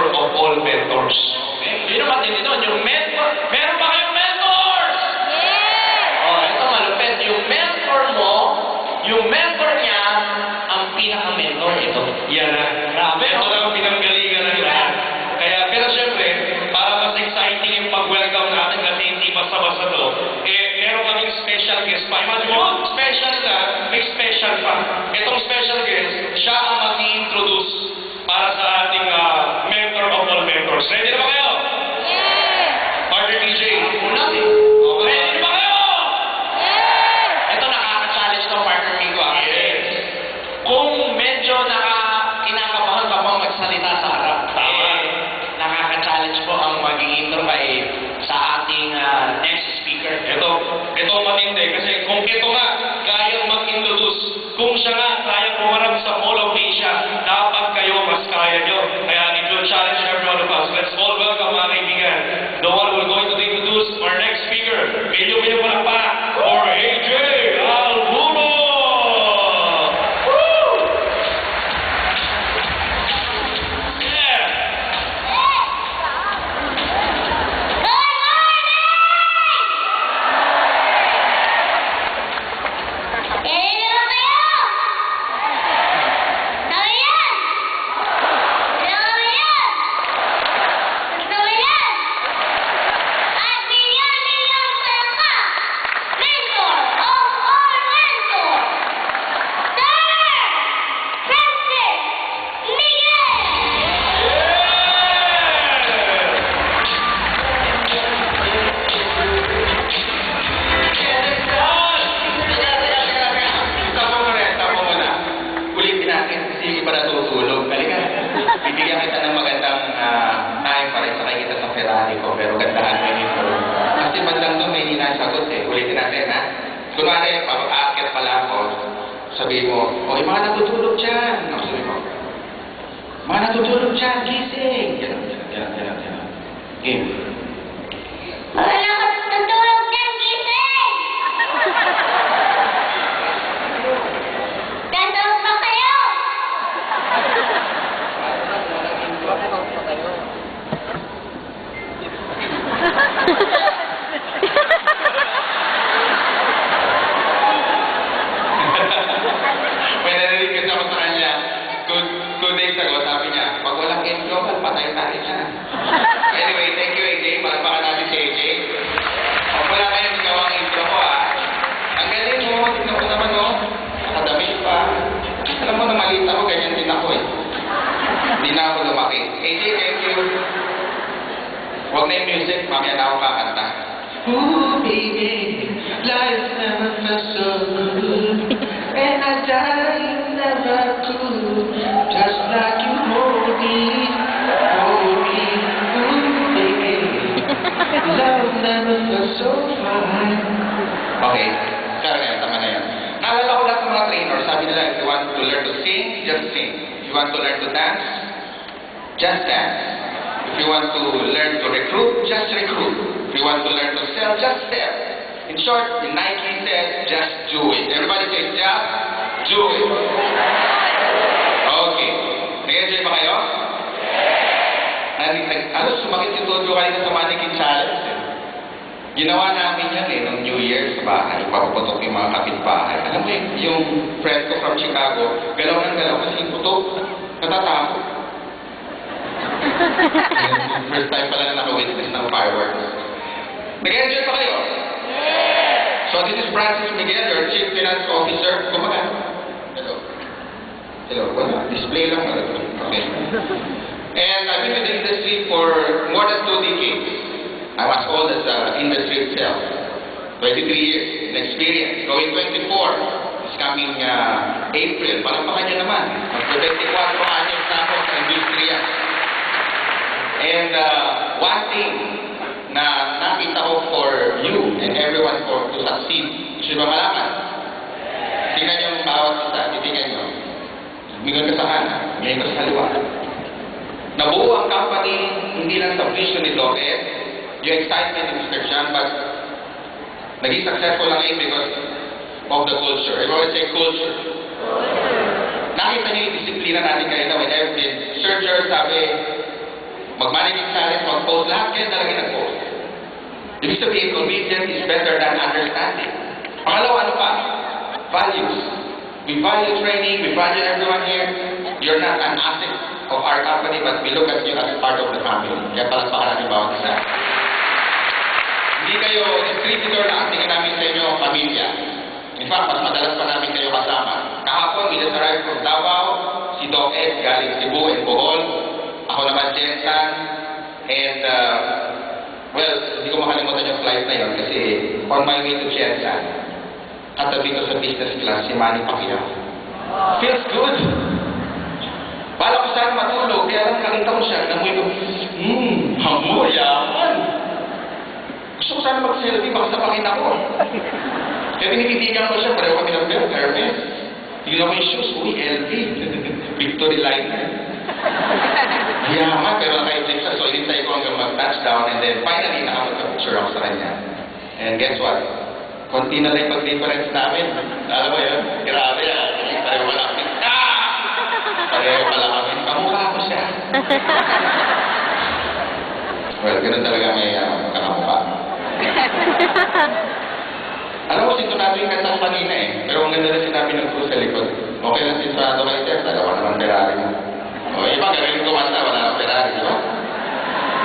mentor of all mentors. Okay? Yun ang matindi doon, yung mentor. Meron ba kayong mentors? Yes! Oh, ito malupit. Yung mentor mo, yung mentor niya, ang pinaka-mentor ito. Yan na. Grabe. Ito lang ang pinanggalingan ng lahat. Kaya, pero syempre, para mas exciting yung pag-welcome natin kasi hindi basta-basta to, meron kaming special guest pa. Imagine mo, special na, may special pa. Itong special guest, siya ang mag-i-introduce para sa ating mentor of all mentors. Ready na ba kayo? Yes! Partner TJ, una. Ready na ba kayo? Yes! Ito nakaka-challenge ng partner Mingo. Yes. Kung medyo kinakabahan ka pang magsalita sa harap, tama. Nakaka-challenge po ang maging intro kay sa ating next speaker. Ito matindi kasi kung ito nga kayang mag-introduce, kung siya nga kayang pumarap sa Mall of Asia, dapat kayo mas kaya nyo. Kaya it will challenge every one of us. Let's all welcome mga kaibigan. The one who is going to introduce our next speaker. Medyo palakpak for AJ Albulo! Woo! Yeah! Bibigyan kita ng magandang time para isakay kita sa Ferrari ko, pero gandahan mo yun ito. Kasi bandang doon may hinasagot eh. Ulitin natin ha. Kunwari, aakyat pala ako, sabihin mo, o yung mga natutulog dyan. Sabi mo, mga natutulog dyan, gising. Ganon. Game. Wala ka tutulog dyan, gising! Gandang pa kayo! May narinig kasi ako sa kanya, 2 days ago, sabi niya, pag walang intro, patay tayo siya. Anyway, thank you AJ, palakpakan natin si AJ. Pag wala kayong ikaw ang intro ko ang galing mo, tignan ko naman nakadamit pa. Alam mo na maliit ako, ganyan din ako eh. Hindi na ako lumaki. AJ, thank you. Huwag na yung music, mamaya na ako kakanta. Ooh, baby, life never felt so good. And I died never could. Just like you hold me. Ooh, baby, love never felt so fine. Okay, kaya na yan, tama na yan. Naalala ko lahat ng mga trainer, sabi nila, if you want to learn to sing, just sing. If you want to learn to dance, just dance. If you want to learn to recruit, just recruit. If you want to learn to sell, just sell. In short, Nike said, just do it. Everybody say, just do it. Okay. Nag-enjoy ba kayo? Sumakit yung todo kanina sa mannequin challenge. Ginawa namin yan nung New Year sa bahay. Papaputok yung mga kapitbahay. Alam mo yung friend ko from Chicago, galaw ng galaw kasi yung putok, natatakot. First time pala na naka-witness ng fireworks. Nag-enjoy pa kayo? Yes! So this is Francis Miguel, your Chief Finance Officer. Kumaga. Hello. Hello. Wala. Display lang. Okay. And I've been in the industry for more than 2 decades. I'm as old as the industry itself. 23 years in experience. Going 24. This coming April. Palampakan nyo naman. Mag-24 anyos na ako sa industriya. And one thing na nakita ko for you and everyone to succeed, gusto ba malaman? Tingnan nyo ang bawat isa, titingnan nyo. Mingon ka sa kanan, ngayon ka sa kaliwa. Nabuo ang company, hindi lang sa vision ni Doc Ed, yung excitement ni Mr. Sean, but naging successful lang because of the culture. Everyone say culture. Nakita niyo yung disiplina natin kanina when Sir George sabi, mag-managing talent, mag-post, lahat kayo talaga nag-post. Ibig sabihin, obedience is better than understanding. Pangalawa, ano pa? Values. We value training, we value everyone here. You're not an asset of our company, but we look at you as part of the family. Kaya palagpakan natin bawat isa. Hindi kayo distributor lang, tingin namin sa inyo, pamilya. In fact, mas madalas pa namin kayo kasama. Kahapon, we just arrived from Davao, si Doc Ed galing Cebu and Bohol. Ako naman, Jensan. And, well, hindi ko makalimutan yung flight na yun kasi on my way to Jensan, katabi ko sa business class si Manny Pacquiao. Feels good. Bala ko saan matulog, kaya lang nakita ko siya, namoy ko, hamo, yaman. Gusto ko sana mag-selfie, baka sapakin ako. Kaya tinititigan ko siya, pareho kami ng belt, Hermes. Tignan ko yung shoes, uy, LV. Victory Liner. Yaman, pero naka-eject siya, so inintay ko hanggang mag-touchdown, and then finally, nakapag-picture ako sa kanya. And guess what? Konti na lang yung pag-difference namin. Alam mo yun? Grabe yan. Pareho malapit. Pareho pala kami. Kamukha ko siya. Well, ganun talaga may kakamukha. Alam mo, sinto natin yung kanta ko kanina eh. Pero ang ganda na sinabi ng crew sa likod. Okay lang sinto kayo, Tess. Dalawa naman Ferrari mo. O, iba, gagawin ko manta. Wala nang Ferrari, di ba?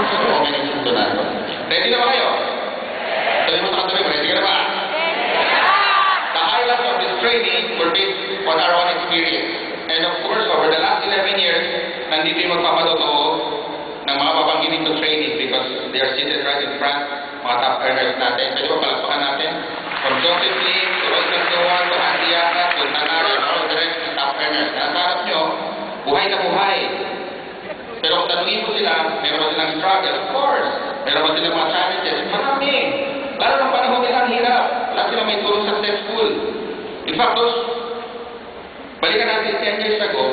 So, okay lang sinto natin. Ready na ba kayo? Sabi mo sa katabi mo, ready ka na ba? The highlights of this training were based on our own experience. And of course, over the last 11 years, nandito yung magpapadotoo ng mga babanggitin to training because they are seated right in front, mga top earners natin. Pwede ba palakpakan natin? From Joseph Lee, to Roy Cantuan, to Andy Yaka, to Tanara, and all the rest ng top earners. Nasa harap nyo, buhay na buhay. Pero kung tanungin mo sila, meron ba silang struggle? Of course. Meron ba silang mga challenges? Marami. Lalo ng panahon nila ang hirap. Wala silang may tulong successful. In fact, balikan natin 10 years ago,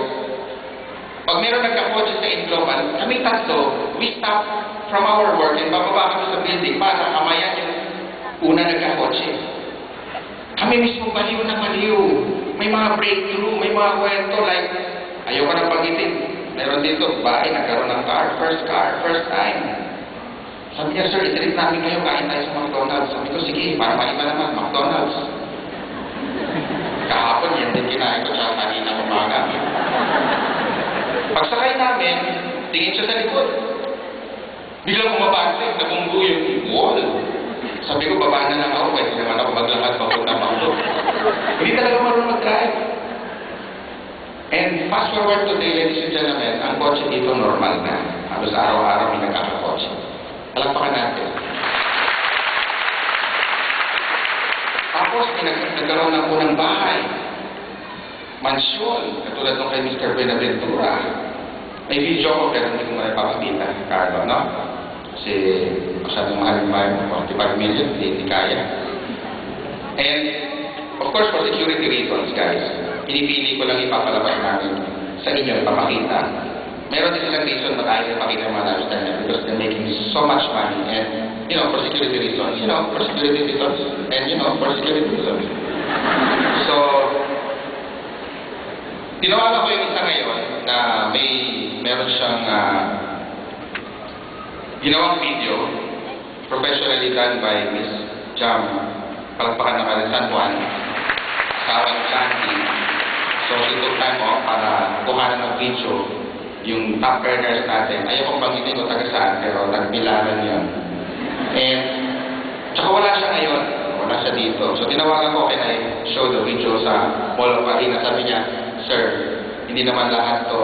pag meron nagka-coaches sa Inglobal, kami tatlo, we stop from our work and bababa kami sa building para kamayan yung una nagka-coaches. Kami mismo baliw na baliw. May mga breakthrough, may mga kwento like, ayaw ka nang pagitin. Meron dito, bahay, nagkaroon ng car, first time. Sabi niya, sir, i-treat namin kayo, kain tayo sa McDonald's. Sabi ko, sige, para maiba naman, McDonald's. Kahapon, yan din kinain ko, tsaka kanina umaga. Pagsakay namin, tingin siya sa likod. Biglang umabansin, nabunggo yung wall. Sabi ko, baba na lang ako, pwede naman ako maglakad papunta Macdo. Hindi talaga marunong mag-drive. And fast forward today, ladies and gentlemen, ang kotse dito normal na. Halos araw-araw may nagkakakotse. Palakpakan natin. Tapos, nagkaroon ng unang bahay. Mansyon, katulad nung kay Mr. Buenaventura. May video ko, pero hindi ko maipapakita, Carlo, no? Kasi, masyadong mahal yung bahay mo, 45 million, hindi kaya. And, of course, for security reasons, guys, pinipili ko lang ipapalabas namin sa inyo, ipapakita. Meron din silang reason ba't ayaw ipakita yung mga lifestyle niya because they're making so much money and, you know, for security reasons, for security reasons, and, for security reasons. So, tinawagan ko yung isa ngayon na meron siyang ginawang video professionally done by Miss Jam, palagpakan naman ng San Juan, asawa ng Shanti. So, she took time off para kuhanan ng video yung top earners natin. Ayaw kong bangitin ko taga saan, pero nagpilaran yun. And, tsaka wala siya ngayon. Wala siya dito. So, tinawagan ko, can I show the video sa Mall of Arena? Sabi niya, sir, hindi naman lahat to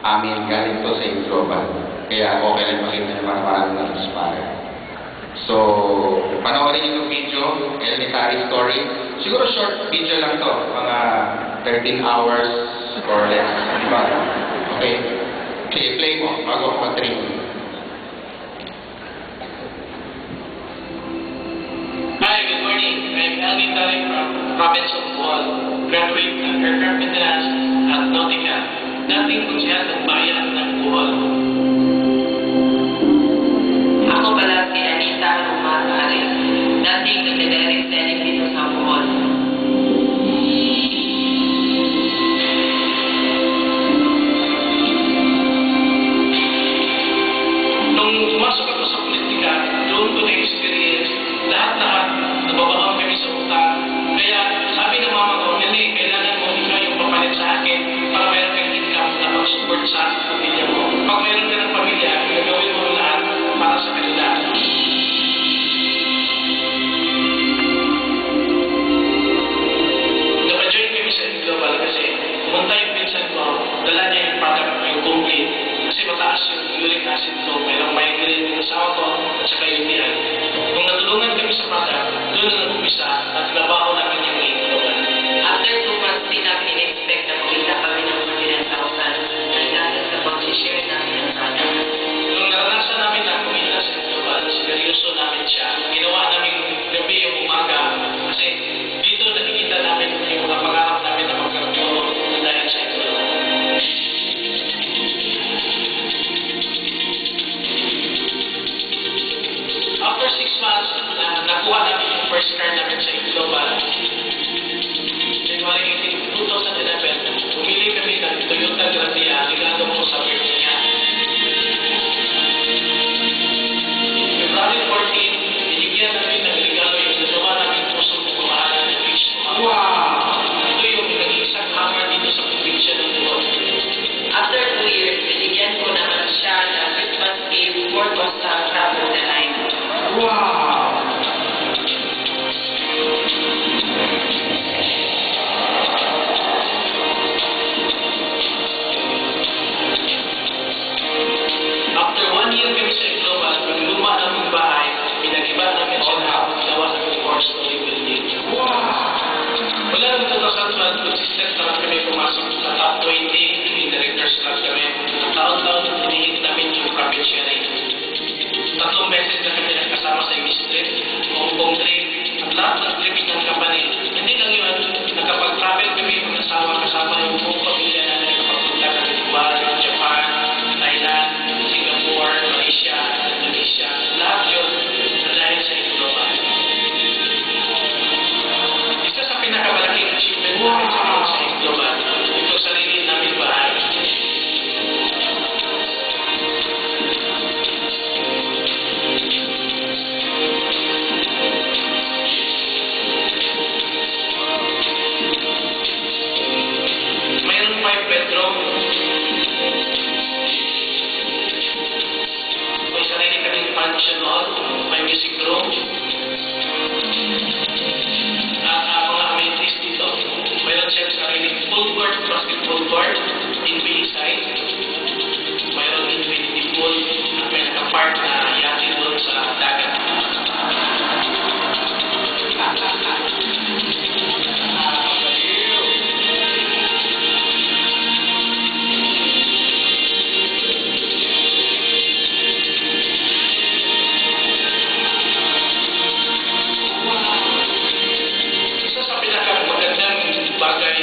amin, galing to sa Global. Kaya okay lang makita niyo para marami na-inspire. So, panoorin niyo yung video, elementary story. Siguro short video lang to, mga 13 hours or less, di ba? Okay? Sige, play mo, bago ako mag-train. Hi, good morning. I'm Elvin Tarik from province of Bohol. Graduate ng Aircraft Maintenance at Nautica. Dating kunsyal ng bayan ng Bohol. Ako pala si Anita Romar Ares, dating nag-direct selling dito sa Bohol. itaas yung uric acid ko, mayroong migraine yung asawa ko, at saka UTI. Kung natulungan kami sa product, doon na nag-umpisa at nabaho namin yung global. After 2 months, di namin in-expect na kumita kami ng 49,000 dahil sa pag-share namin ng product. Nung naranasan namin na kumita sa global, seryoso namin siya. Ginawa namin gabi yung umaga kasi dito nakikita namin yung mga pangarap namin na magkaroon dahil sa global. After 6 months, nakuha namin yung first car namin sa global. January 18, 2011, pumili kami ng Toyota Grandia, regalo ko sa birthday niya. February 14, binigyan namin ng regalo yung dalawa namin pusong pagmamahalan ng Rich Kumama. Wow! Ito yung naging isang hammer dito sa probinsya ng Luzon. After 2 years, binigyan ko naman siya ng Christmas gift for Costa Travel the Line. Wow! After 1 year kami sa global, yung luma naming bahay, pinag-iba namin siya na gawa sa 4-story building. Mula ng 2012, consistent naman kami pumasok sa top 20, yung director's club kami. At taon-taon, hinihit namin yung profit sharing. 3 beses na kami nagkasama sa Ibis Trip, Hong Kong Trip, at lahat ng trip ng company. Hindi lang yun, nakapag-travel kami mag-asawa kasama yung buong pamilya namin nakapunta kami Dubai, Japan, Thailand, Singapore, Malaysia, Indonesia. Lahat yun na dahil sa global. Isa sa pinakamalaking achievement namin sa global, ito sarili namin bahay. Mayroon 5 bedroom. May sarili kaming function hall, may music room. At mga amenities dito. Mayroon siyang sariling full court, basketball court, NBA side. Mayroon infinity pool at may nakapark na yate doon sa dagat. Isa sa pinakamagandang bagay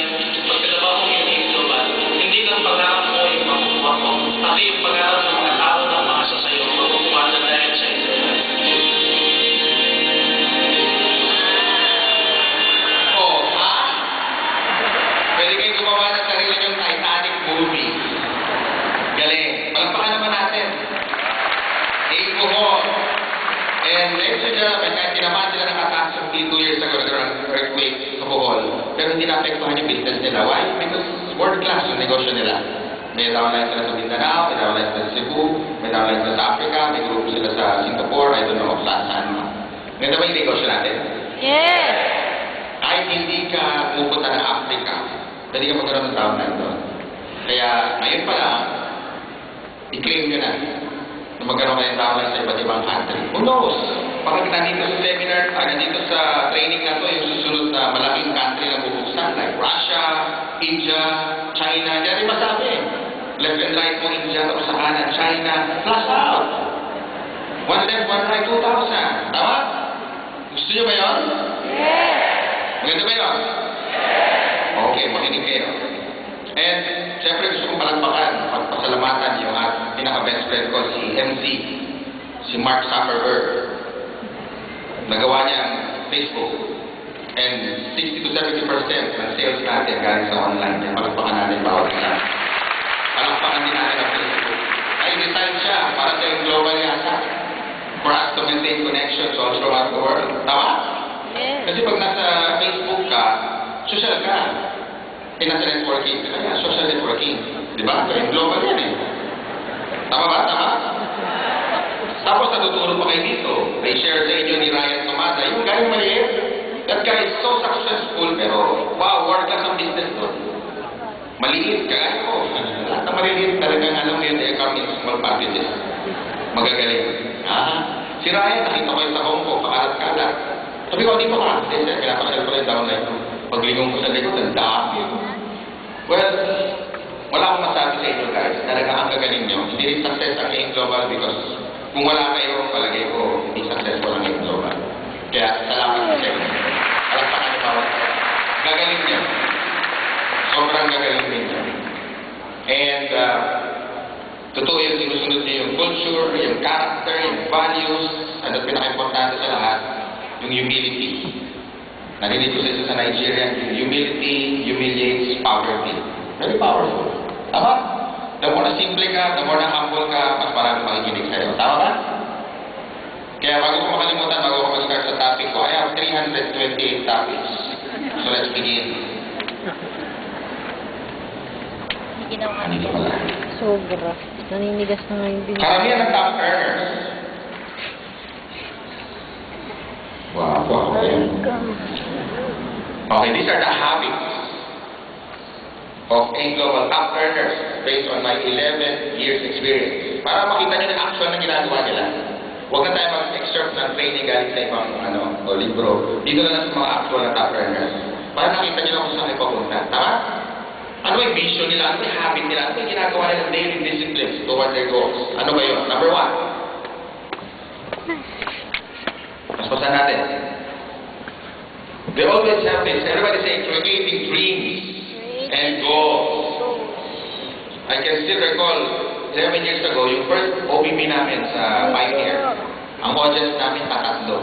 pagkatabaho mo yung global, hindi lang pangarap mo yung makukuha mo, pati yung pangarap ng mga tao na umasa sa'yo, makukuha na dahil sa global. Oh, ha? Pwede kayo gumawa ng sarili yung Titanic movie. Galing. Palakpakan naman natin. Alcohol. And ladies and gentlemen, kahit tinamaan sila ng catastrophe 2 years ago, nagkaroon ng earthquake sa Bohol, pero hindi naapektuhan yung business nila. Why? Because world class yung negosyo nila. May downline sila sa Mindanao, may downline sila sa Cebu, may downline sila sa Africa, may grupo sila sa Singapore, I don't know, saan pa. Ganda ba yung negosyo natin? Yes! Kahit hindi ka pupunta ng Africa, pwede ka magkaroon ng downline doon. Kaya ngayon pa lang, i-claim nyo na magkaroon kayo ng downline sa iba't ibang country. Who knows? Baka nandito sa seminar, nandito sa training na to, yung susunod na malaking country na bubuksan, like Russia, India, China, hindi rin masabi. Left and right mo, India, tapos sa kanan, China, flash out. One left, one right, 2,000. Tama? Gusto nyo ba yun? Yes! Maganda ba yun? Okay, makinig kayo. And, siyempre gusto kong palagpakan, pasalamatan yung pinaka-best friend ko, si MC, si Mark Zuckerberg. Nagawa niya ang Facebook. And 60 to 70% ng sales natin galing sa online. Kaya palagpakan natin bawat isa. Palagpakan din natin ang Facebook. Ay, design siya para sa yung global yata. For us to maintain connections all throughout the world. Tama? Yes! Kasi pag nasa Facebook ka, social ka. Nasa networking. Kaya social networking. Di ba? Kaya global yan eh. Tama ba? Tama? Tapos natutulog pa kayo dito. May share sa inyo ni Ryan Tomada. Yung guy maliit. That guy is so successful pero wow, world class ang business doon. Maliit, kaya ko. Lahat na maliliit talagang alam mo yun, come in small packages. Magagaling. Si Ryan, nakita ko yun sa Hong Kong, pakalat-kalat. Sabi ko, dito ka. Kasi pinapasyal ko rin downline. Paglingong ko sa likod, ang dami. Well, wala akong masabi sa inyo guys. Talaga ang gagaling nyo. Hindi rin success ang AIM Global because kung wala kayo, palagay ko, hindi successful ang AIM Global. Kaya, salamat sa inyo. Alam pa kayo ba? Gagaling nyo. Sobrang gagaling ninyo. And, totoo yung sinusunod niyo yung culture, yung character, yung values, at pinaka-importante sa lahat, yung humility. Narinig ko sa isa sa Nigeria, humility humiliates poverty. Very powerful. Tama? The more na simple ka, the more na humble ka, mas marami makikinig sa'yo. Tama ba? Kaya bago ko makalimutan, bago ko mag-start sa topic ko, I have 328 topics. So let's begin. Dito pala. Sobra. Naninigas na nga yung bibig. Karamihan ng top earners. Wow. Okay, these are the habits of AIM Global top earners based on my 11 years experience. Para makita nyo ng actual na ginagawa nila. Huwag na tayo mag-excerpt ng training galing sa ibang o libro. Dito na lang sa mga actual na top earners. Para nakita nyo na kung saan ipapunta. Tama? Ano yung vision nila? Ano yung habit nila? Ano yung ginagawa nila daily disciplines toward their goals? Ano ba yun? Number 1. Mas pasan natin. They always have this. Everybody say, creating dreams and goals. I can still recall 11 years ago, yung first OBP namin sa Pioneer. Ang audience namin, tatatlo.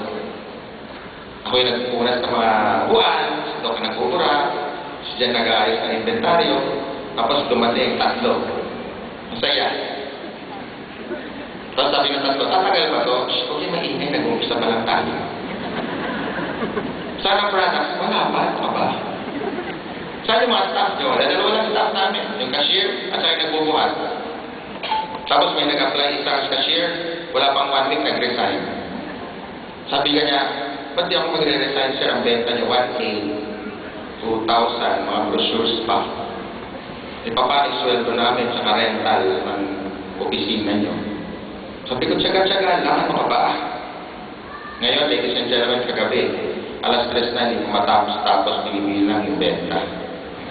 Ako yung nagpupunas ng mga buwan, si Doc nagpupura, si Jen nag-aayos ng inventaryo, tapos dumating tatlo. Masaya. Tapos sabi ng tatlo, tatagal ba to? Shh, huwag yung maingay, nag-uumpisa pa lang tayo. Saan ang products? Wala pa, ano ba? Saan yung mga staff nyo? Dalawa lang staff namin. Yung cashier at saka yung nagbubuhat. Tapos may nag-apply isang cashier, wala pang 1 week, nag-resign. Sabi ka niya, ba't di ako magre-resign sir? Ang benta niyo 1K, 2,000, mga brochures pa. Ipapaisweldo namin sa rental ng opisina niyo. Sabi ko, tsaga-tsaga lang, ano ka ba? Ngayon, ladies and gentlemen, kagabi, alas 3 na, hindi ko matapos-tapos binibilang yung benta.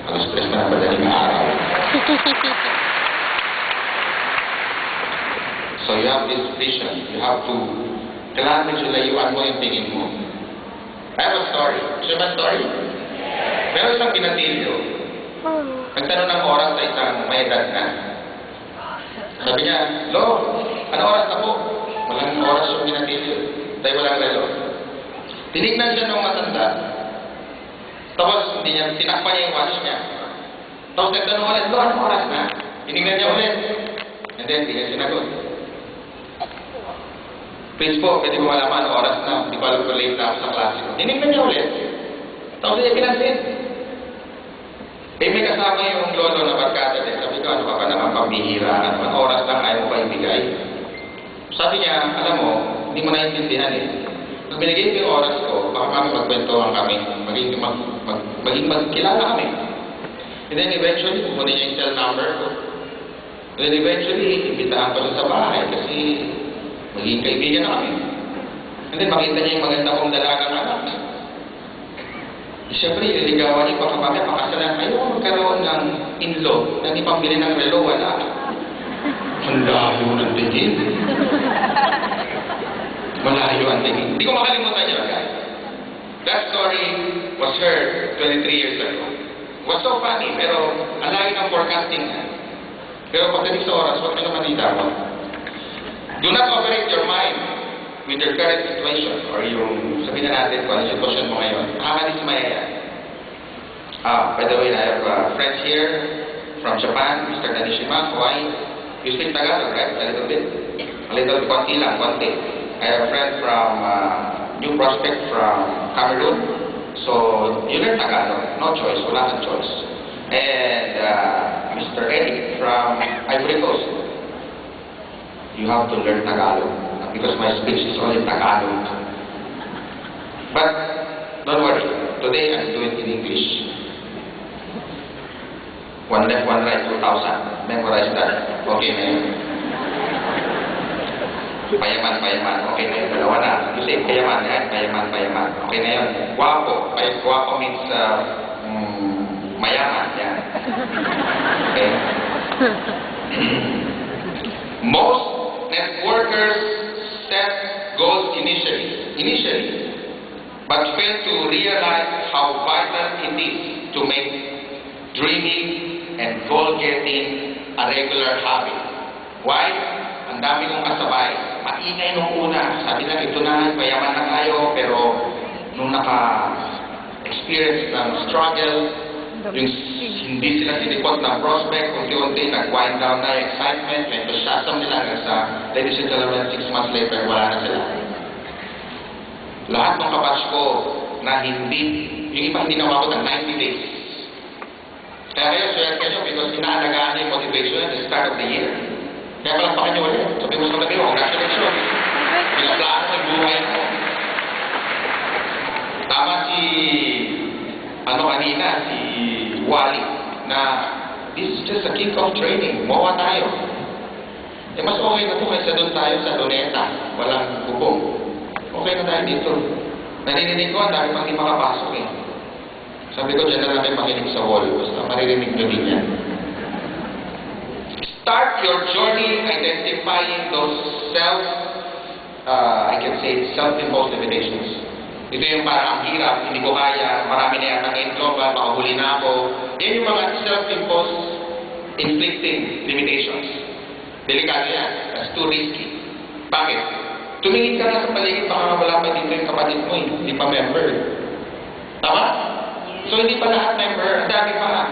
Alas 3 na madaling araw. So you have this vision. You have to kailangan medyo layuan mo yung tingin mo. I have a story. Share my story? Meron isang binatilyo. Nagtanong ng oras sa isang may edad na. Sabi niya, Lo, ano oras na po? Walang oras yung binatilyo. Tayo walang relo. Tinignan siya ng matanda. Tapos hindi niya, tinakpan niya yung watch niya. Tapos nagtanong ulit, Lo, anong oras na? Tinignan niya ulit. And then, hindi niya sinagot. Please po, pwede ko malaman anong oras na. Hindi ko alam kung late na ako sa klase ko. Tinignan niya ulit. Tapos niya pinansin. Eh, may kasama yung lolo na barkada din. Sabi ko, ano ka pa naman pambihira? Anong oras lang ayaw mo pa ibigay? Sabi niya, alam mo, hindi mo naiintindihan eh. Pag binigay ko yung oras ko, baka kami magkwentuhan kami, maging magkilala kami. And then eventually, kukunin niya yung cell number ko. And then eventually, imbitahan ko siya sa bahay kasi maging kaibigan na kami. And then makita niya yung maganda kong dalagang anak. Siyempre, iligawan niya pa kapag pakasalan, ayaw magkaroon ng in-law na di pambili ng relo, wala. Ang layo ng tingin. Malayo ang tingin. Hindi ko makalimutan niya, guys. That story was heard 23 years ago. It was so funny, pero ang layo ng forecasting niya. Pero pagdating sa oras, huwag ka naman itawa. Do not operate your mind with your current situation or yung sabihin na natin kung ano yung sitwasyon mo ngayon. Nakakadismaya yan. By the way, I have friends here from Japan, Mr. Nanishima, Hawaii. You speak Tagalog, right? A little bit. A little bit, konti lang, konti. I have a friend from New Prospect from Cameroon. So, you learn Tagalog. No choice. Wala kang choice. And Mr. Eric from Ivory Coast. You have to learn Tagalog. Because my speech is only Tagalog. But, don't worry. Today, I'm doing it in English. One left, one right, 2,000. Memorize that. Okay na yun. Payaman. Okay na yun. Dalawa na. You say payaman, yan. Payaman. Okay na yun. Guwapo. Guwapo means mayaman. Yan. Okay. Most networkers set goals initially, but fail to realize how vital it is to make dreaming and goal-getting a regular habit. Why? Ang dami kong kasabay. Maingay nung una. Sabi na, ito na, payaman na tayo, pero nung naka-experience ng struggle, yung hindi sila sinikot ng prospect, unti-unti, nag-wind down na yung excitement, may enthusiasm nila hanggang sa, ladies and gentlemen, 6 months later, wala na sila. Lahat ng kabatch ko na hindi, yung iba hindi nawabot ng 90 days. Kaya kayo, swerte nyo, because inaalagaan niyo yung motivation at the start of the year. Kaya palakpakan nyo ulit. Sabi mo sa katabi mo, congratulations. Pinaplano mo yung buhay mo. Tama si, kanina, si Wally, na this is just a kick-off training. Mawa tayo. Mas okay na ito kaysa doon tayo sa Luneta. Walang bubong. Okay na tayo dito. Narinig ko, ang dami pang di makapasok eh. Sabi ko, dyan na namin makinig sa wall. Basta maririnig nyo din yan. Start your journey identifying those self-imposed limitations. Ito yung parang ang hirap, hindi ko kaya, marami na yata ngayon global, makahuli na ako. Yan yung mga self-imposed inflicting limitations. Delikado yan. That's too risky. Bakit? Tumingin ka na sa paligid, baka wala pa dito yung kapatid mo, hindi pa member. Tama? So hindi pa lahat member, ang dami pa.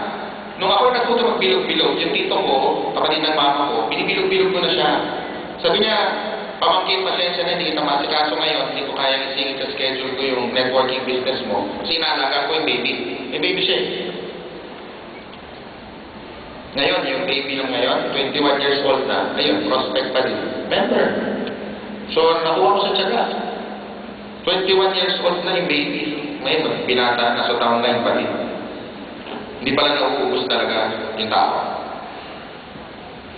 Nung ako natuto magbilog-bilog, yung tito ko, kapatid ng mama ko, binibilog-bilog ko na siya. Sabi niya, pamangkin, pasensya na, hindi kita masikaso ngayon, hindi ko kayang isingit sa schedule ko yung networking business mo. Kasi inaalaga ko yung baby. May baby siya eh. Ngayon, yung baby nung ngayon, 21 years old na, ayun, prospect pa din. Member. So, nakuha ko sa tiyaga. 21 years old na yung baby. Ngayon, binata na, so taong 9 pa din. Hindi pala nauubos talaga yung tao.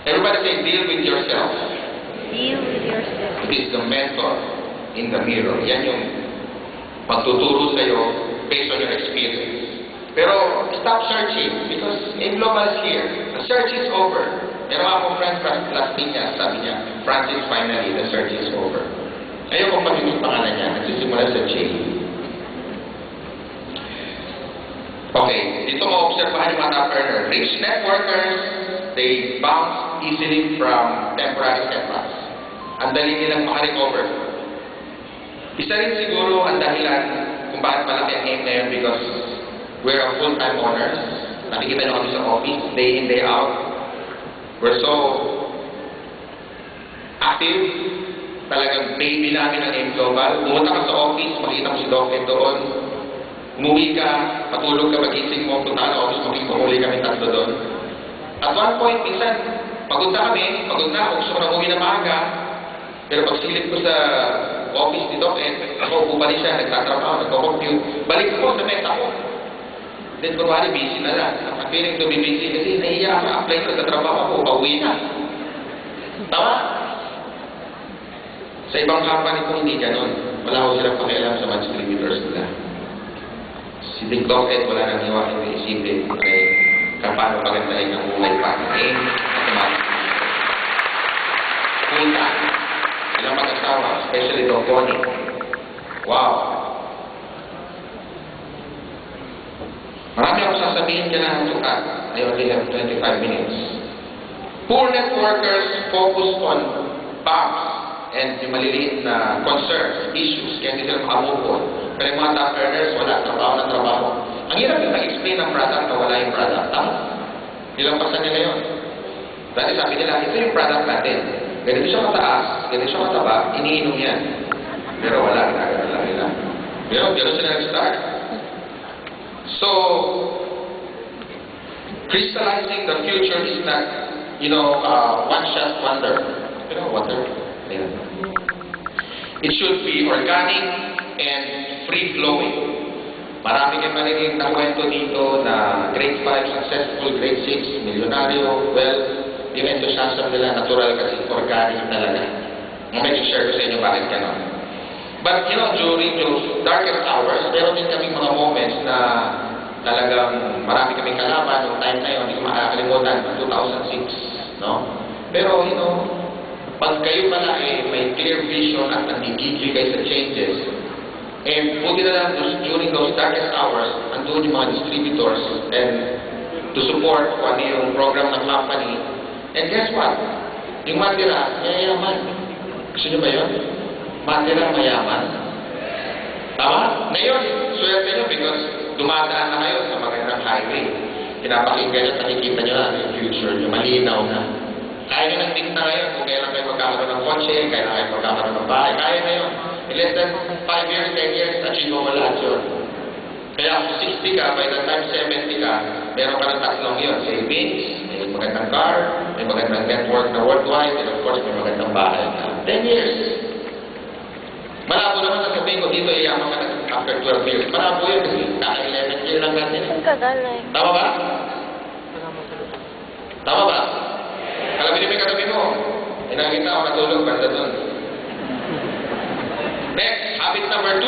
Everybody say, deal with yourself. Deal with yourself. It is the mentor in the mirror. Yan yung magtuturo sa'yo based on your experience. Pero stop searching because a global is here. The search is over. Meron akong friend last week niya, sabi niya, Francis, finally, the search is over. Ayoko pag-ibig pangalan niya, nagsisimula sa J. Okay, dito ma-obserbahan yung mga top earner. Rich networkers, they bounce easily from temporary setbacks. Ang dali nilang makarecover. Isa rin siguro ang dahilan kung bakit malaki ang aim na yun because we're a full-time owners. Nakikita nyo kami sa office, day in, day out. We're so active. Talagang baby namin ang aim global. Pumunta ka sa office, makita mo si Doc doon. Umuwi ka, patulog ka, magising mo, punta ka sa office, makikipumuli kami tatlo doon. At one point, minsan, pagod na kami, pagod na ako, gusto ko na umuwi na maaga. Pero pag silip ko sa office ni Doc, ako upo pa rin siya, nagtatrabaho, nagko-compute. Balik ko sa mesa ko. Then, kunwari, busy na lang. I'm feeling to be busy kasi nahiya ako, apply ko sa trabaho ako, pauwi na. Tama? Sa ibang company ko, hindi ganun. Wala ko silang pakialam sa mga distributors nila. Si Dick Docket, wala nang hiwa, hindi isipin. Okay, paano pagandahin ang buhay pa. Punta. Ilang mag-asawa, especially Doc Tony. Wow. Marami akong sasabihin ka na ng tukat. I only have 25 minutes. Poor networkers focus on bumps and yung maliliit na concerns, issues, kaya hindi sila makamove. Pero yung mga top earners, wala, trabaho ng trabaho. Ang hirap yung nag-explain ng product na wala yung product. Tama? Nilampasan nila yun. Dati sabi nila, ito yung product natin. Ganito siya mataas, ganito siya mataba, iniinom yan. Pero wala, ginagano lang nila. Pero gano'n sila nag-start. So, crystallizing the future is not, one-shot wonder. Wonder? Yeah. It should be organic and free-flowing. Marami kayong marinig na kwento dito na grade 5 successful, grade 6 milyonaryo. Well, yung enthusiasm nila natural kasi organic talaga. May share ko sa inyo bakit gano'n. But you know, during those darkest hours, meron din kaming mga moments na talagang marami kaming kalaban yung time na yun, hindi ko makakalimutan, 2006, no? Pero, you know, pag kayo pala may clear vision at nagigigil kayo sa changes, and buti na lang during those darkest hours, andun yung mga distributors and to support kung ano yung program ng company. And guess what? Yung matira, mayayaman. Gusto nyo ba yun? Matira, mayaman. Tama? Ngayon, swerte nyo because dumadaan na kayo sa magandang highway. Pinapakinggan nyo, nakikita nyo na yung future nyo, malinaw na. Kaya nyo nag-think na ngayon kung kailan kayo magkakaroon ng kotse, kailan kayo magkakaroon ng bahay. Kaya na yun. In less than 5 years, 10 years, achieve mo lahat yun. Kaya kung 60 ka, by the time 70 ka, meron ka ng tatlong yun. Savings, may magandang car, may magandang network na worldwide, and of course, may magandang bahay ka. 10 years. Malabo naman sasabihin ko dito, iyaman ka na after 12 years. Malabo yun kasi kaka-11 years lang natin. Ang kagaling. Tama ba? Tama ba? Alam mo yung katabi mo, nakita ako natulog banda doon. Next, habit number 2.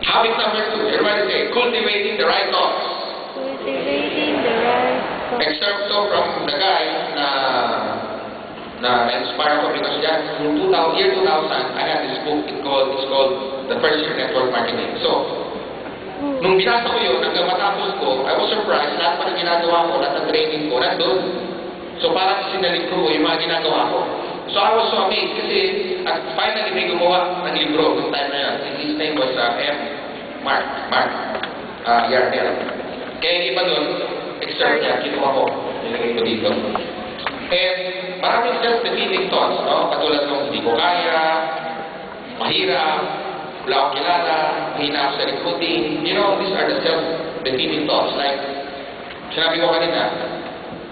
Habit number 2, everybody say, cultivating the right thoughts. Cultivating the right thoughts. Excerpt to from the guy na inspire ko because in year 2000, I had this book, it's called The First Year Network Marketing. So, nung binasa ko yun, hanggang matapos ko, I was surprised, lahat pa na ginagawa ko, lahat ng training ko, nandun. So parang sinalibro ko yung mga ginagawa ko. So I was so amazed kasi at finally may gumawa ng libro noong time na yun. His name was Mark Yarnell. Kaya yung iba doon, excerpt niya, kinuha ko, nilagay ko dito. And maraming self-defeating thoughts, no? Katulad ng hindi ko kaya, mahirap, wala akong kilala, mahina ako sa recruiting. You know, these are the self-defeating thoughts. Like, sinabi ko kanina,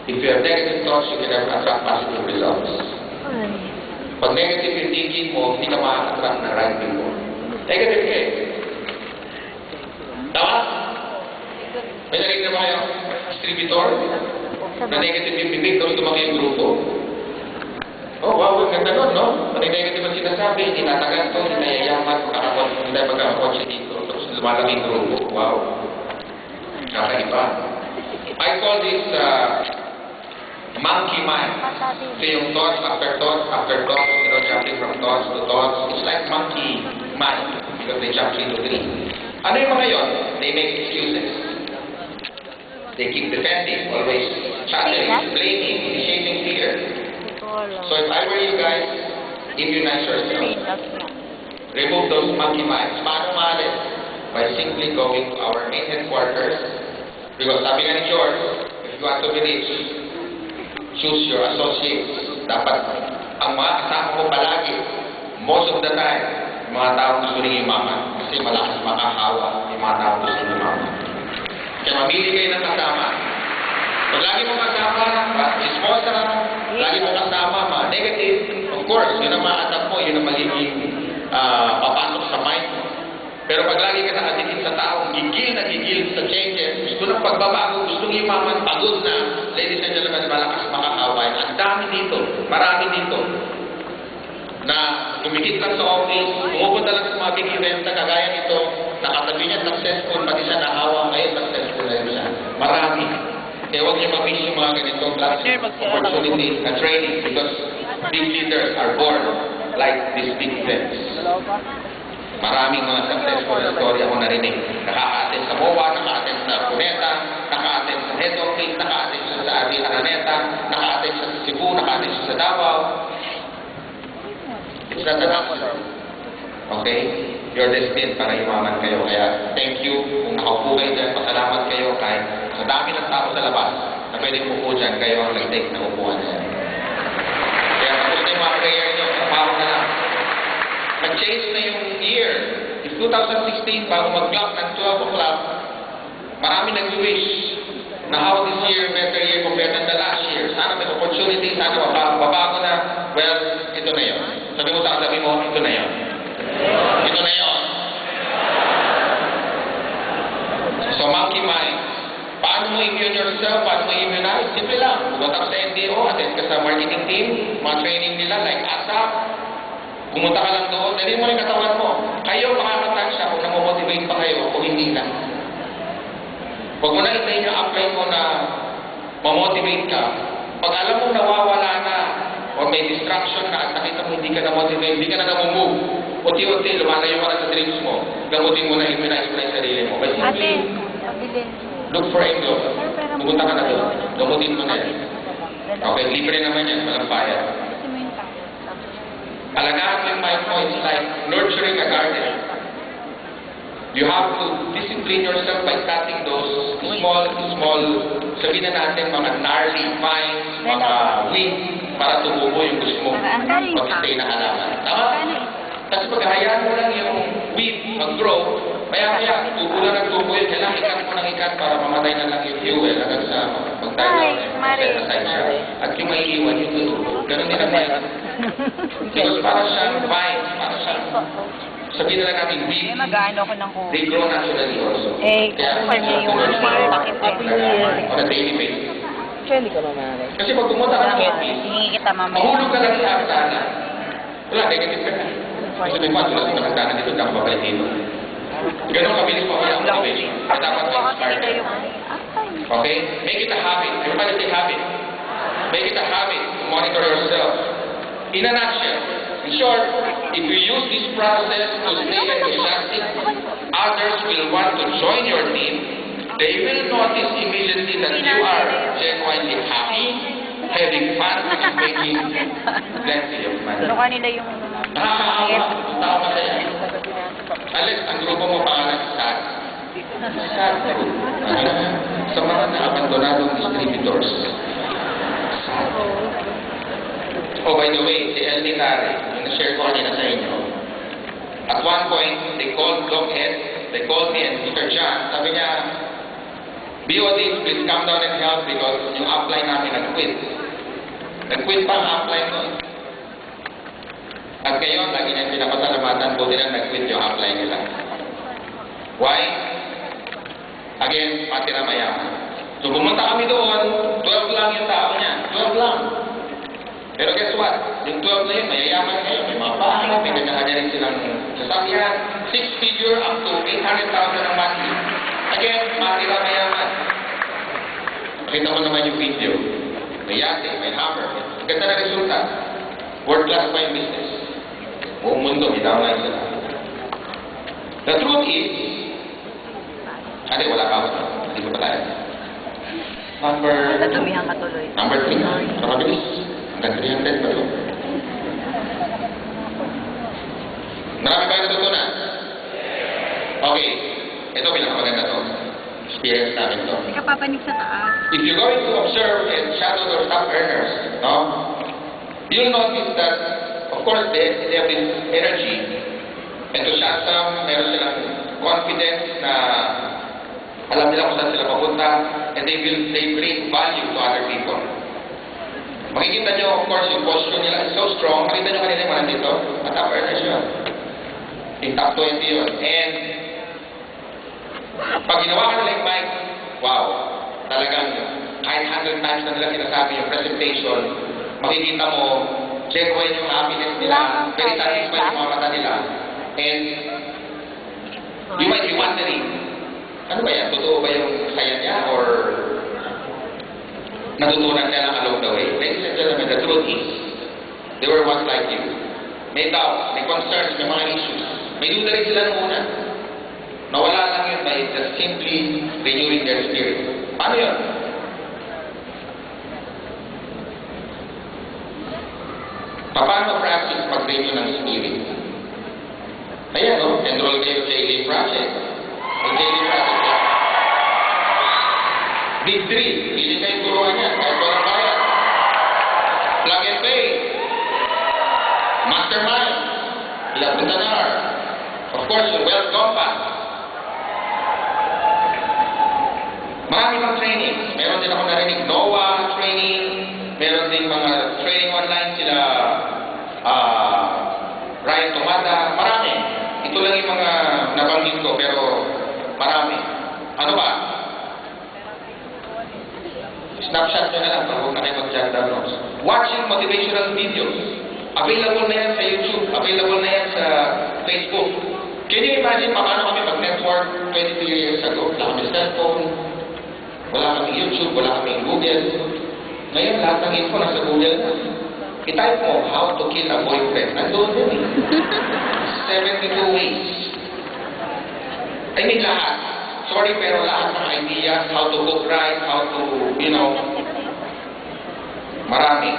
if you have negative thoughts, you can never attract positive results. Ay. Pag negative yung thinking mo, hindi ka makaka-attract ng right people. Negative ka eh. Tama? May narinig na ba kayo? Distributor? Na negative yung bibig, tapos lumaki yung grupo. Oh, wow, ang ganda nun, no? Pag negative ang sinasabi, hindi natagal to, hindi nayayaman, hindi tayo magkakakotse dito, tapos lumalaki yung grupo. Wow. Kakaiba. I call this monkey mind. So yung thoughts after thoughts after thoughts, you know, jumping from thoughts to thoughts. It's like monkey mind because they jump 3 to 3. Ano yung mga yon? They make excuses. They keep defending, always chattering, blaming, initiating fear. So if I were you guys, immunize yourself. Remove those monkey minds. Paano maalis? By simply going to our main headquarters. Because sabi nga ni George, if you want to be rich, choose your associates. Dapat ang mga kasama mo palagi, most of the time, yung mga taong gusto rin yumaman. Kasi malakas makahawa yung mga taong gusto rin yumaman. Kaya mamili kayo ng kasama. Pag lagi mo kasama, sponsor na, lagi mo kasama, mga negative, of course, yun ang ma-adapt mo, yun ang magiging papasok sa mind mo. Pero pag lagi ka nakadikit sa taong gigil na gigil sa changes, gusto ng pagbabago, gustong yumaman, pagod na, ladies and gentlemen, malakas makakaway. Ang dami dito, marami dito, na tumikit lang sa office, pumupunta lang sa mga big events na kagaya nito, nakatabi niya successful, pati siya nahawa, ngayon successful na siya. Marami. Kaya huwag niyo mag-miss yung mga ganitong klase opportunities na training because big leaders are born like these big events. Maraming mga successful na story ako narinig. Nakaka-attend sa MOA, nakaka-attend sa Cuneta, nakaka-attend sa head office, nakaka-attend sa Araneta, nakaka-attend sa Cebu, nakaka-attend sa Davao. It's not an accident. Okay? You're destined para yumaman kayo. Kaya thank you kung nakaupo kayo dyan. Pasalamat kayo kahit sa dami ng tao sa labas na pwedeng upo dyan, kayo ang nag-take na upuan na yan. Kaya tapos na yung mga prayer nyo, trabaho na lang. Nag-change na yung year. If 2016, bago mag-clock ng 12 o'clock, marami nag-wish na how this year, better year compared to the last year. Sana may opportunity, sana mabago na. Well, ito na yun. Sabi mo sa katabi mo, ito na yun. Ito na yun. So, monkey mind. Paano mo immune yourself? Paano mo immunize? Simple lang. Pumunta ka sa NDO, attend ka sa marketing team, mga training nila like ASAP. Pumunta ka lang doon, dali mo yung katawan mo. Kayo, makakatansya kung namomotivate pa kayo o hindi lang. Huwag mo na itayin yung upline mo na mamotivate ka. Pag alam mo nawawala na o may distraction ka at nakita mo hindi ka na-motivate, hindi ka na namumove, unti-unti, lumalayo ka na sa dreams mo, gamutin mo na, immunize mo na yung sarili mo. By Ate, simply, pabili. look for a job. Pumunta ka na doon. Gamutin mo na yan. Okay, libre naman yan. Walang bayad. Kasi mo yung tayo. Alagaan mo yung mind mo. It's like nurturing a garden. You have to discipline yourself by cutting those small, sabihin na natin, mga gnarly vines, mga weeds, para tumubo yung gusto mo mag-stay na halaman. Tama? Kasi pag hayaan mo lang yung weed mag-grow, maya-maya, tubo lang ang tubo yun. Kailangan ikat mo ng ikat para mamatay na lang yung fuel hanggang sa mag-die na set aside siya. At yung maiiwan yung tutubo. Ganun din ang mind. Because para siyang vine, para siyang, sabihin na lang natin, weed, Mag-ano ko ng they grow naturally also. Kaya, on a daily basis. Hindi ka mamari. Kasi pag pumunta ka ng office, Hingi kita mamaya. mahulog ka lang sa hagdanan. Wala, negative ka na. Kasi may mga tulad sa hagdanan dito, dapat babalik dito. Ganun kabilis pa kaya ang motivation. Kaya dapat ma-inspire ka. Okay? Make it a habit. Everybody say habit. Make it a habit to monitor yourself. In a nutshell, in short, if you use this process to stay enthusiastic, others will want to join your team. They will notice immediately that you are genuinely happy, having fun, and making plenty of money. Pero kanila yung... Nakakaawa, tao masaya. Alex, ang grupo mo pangalan, sad. Sad group. Sa mga na-abandonadong distributors. Sad. Oh, by the way, si El Nitare, yung na-share ko kanina sa inyo, at one point, they called me and Mr. John, sabi niya, BOD, please come down and help because yung upline namin nag-quit. Nag-quit pa ang upline ko. At ngayon, lagi niya pinapasalamatan, buti na nag-quit yung upline nila. Why? Again, pati na mayaman. So pumunta kami doon, 12 lang yung tao niya. 12 lang. Pero guess what? Yung 12 na yun, mayayaman ngayon. May mga bahay, may kanya-kanya rin silang sasakyan. 6-figure up to 800,000 ang monthly. Again, matira mayaman. Makita mo naman yung video. May yate, may hammer. Ganda na resulta. World class pa yung business. Buong mundo, may downline sila. The truth is, wala ka ako. Hindi ko pa tayo. Natumihan ka tuloy. Number 3. Kapabilis. Hanggang 300 pa ito. Marami ba yung natutunan? Okay. Ito pinakamaganda to. Experience namin to. Hindi ka papanig sa taas. If you're going to observe and shadow your top earners, no? You'll notice that, of course, they have this energy, enthusiasm, meron silang confidence na alam nila kung saan sila papunta, and they bring value to other people. Makikita nyo, of course, yung posture nila is so strong. Makita nyo kanina yung mga nandito, at top earners yun. Yung top 20 yun. And pag ginawa ka nila yung mic, wow, talagang kahit 100 times na nila sinasabi yung presentation, makikita mo, genuine yung happiness nila, very satisfied yung mga mata nila. And you might be wondering, ano ba yan? Totoo ba yung saya niya or natutunan niya lang along the way? Ladies and gentlemen, the truth is, they were once like you. May doubts, may concerns, may mga issues. May duda rin sila nung una. Nawala lang yun by just simply renewing their spirit. Paano yun? Paano practice pag-renew ng spirit? Ayan, no? Enroll kayo sa J-Leaf Project. Ang J-Leaf Project yan. Big 3. Hindi kayo turuan yan. Kahit walang bayad. Plug and Pay. Mastermind. Ilapuntanar. Of course, yung Wealth Compass. Marami pang trainings. Meron din ako narinig NOAA training. Meron din mga training online sila Marami. Ano ba? Snapshot nyo na lang para huwag na kayo mag-jot down notes. Watching motivational videos. Available na yan sa YouTube. Available na yan sa Facebook. Can you imagine paano kami mag-network 23 years ago? Wala kami cellphone, wala kami YouTube, wala kami Google. Ngayon, lahat ng info nasa Google na. I-type mo, how to kill a boyfriend. Nandun din eh. 72 ways. I mean, lahat. Sorry, pero lahat ng ideas, how to cook right, how to, you know, marami.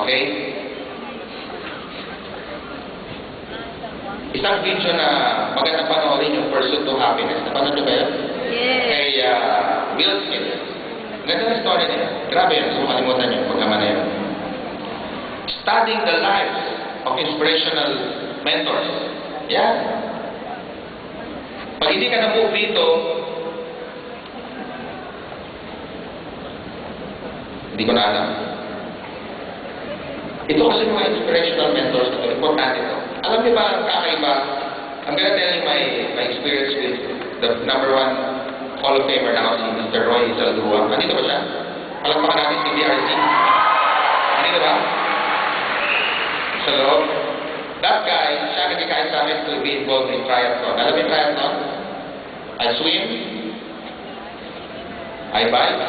Okay? Isang video na magandang panoorin yung Pursuit to Happiness. Napanood nyo ba yun? Yes. Kay Will Smith. Ganda na story niya. Grabe yun. So, makalimutan nyo. Pagkaman na yun. Studying the lives of inspirational mentors. Yan. Pag hindi ka na-move dito, hindi ko na alam. Ito kasi mga inspirational mentors na ito. Importante ito. Alam niyo ba ang kakaiba? I'm gonna tell you my experience with the #1 Hall of Famer now, si Mr. Roy Zaldua. Nandito ba siya? Palakpakan natin si DRC. Nandito ba? Sa loob. That guy, siya nagkikait sa amin to be involved in triathlon. Alam mo yung triathlon? I swim. I bike.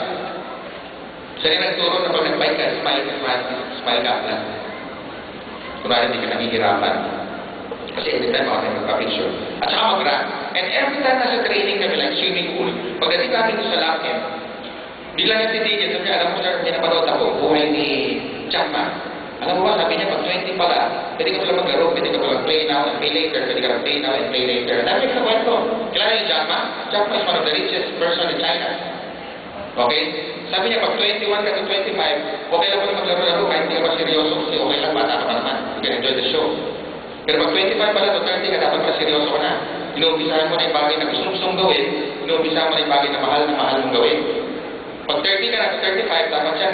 Siya rin nagturo na pag nag-bike ka, smile ka lang. Kunwari hindi ka nahihirapan. Kasi every time ako tayo magpa-picture. At saka mag-run. And every time nasa training kami, like swimming pool, pagdating namin sa lap camp, bigla niya titigil. Sabi niya, alam mo sir, hindi napanood ako, buhay ni Jack Ma. Alam mo ba, sabi niya, pag 20 pala, pwede ka pala maglaro, pwede ka pala play now and play later, pwede ka play now and play later. Dami ka sa kwento. Kilala niyo Jack Ma? Jack Ma is one of the richest person in China. Okay? Sabi niya, pag 21 ka to 25, okay lang pala maglaro-laro kahit hindi ka pa seryoso kasi okay lang, bata ka pa naman. You can enjoy the show. Pero pag 25 pala to 30 ka, dapat pa seryoso ka na. Inuumpisahan mo na yung bagay na gusto-gustong gawin, inuumpisahan mo na yung bagay na mahal mong gawin. Pag 30 ka na to 35, dapat siya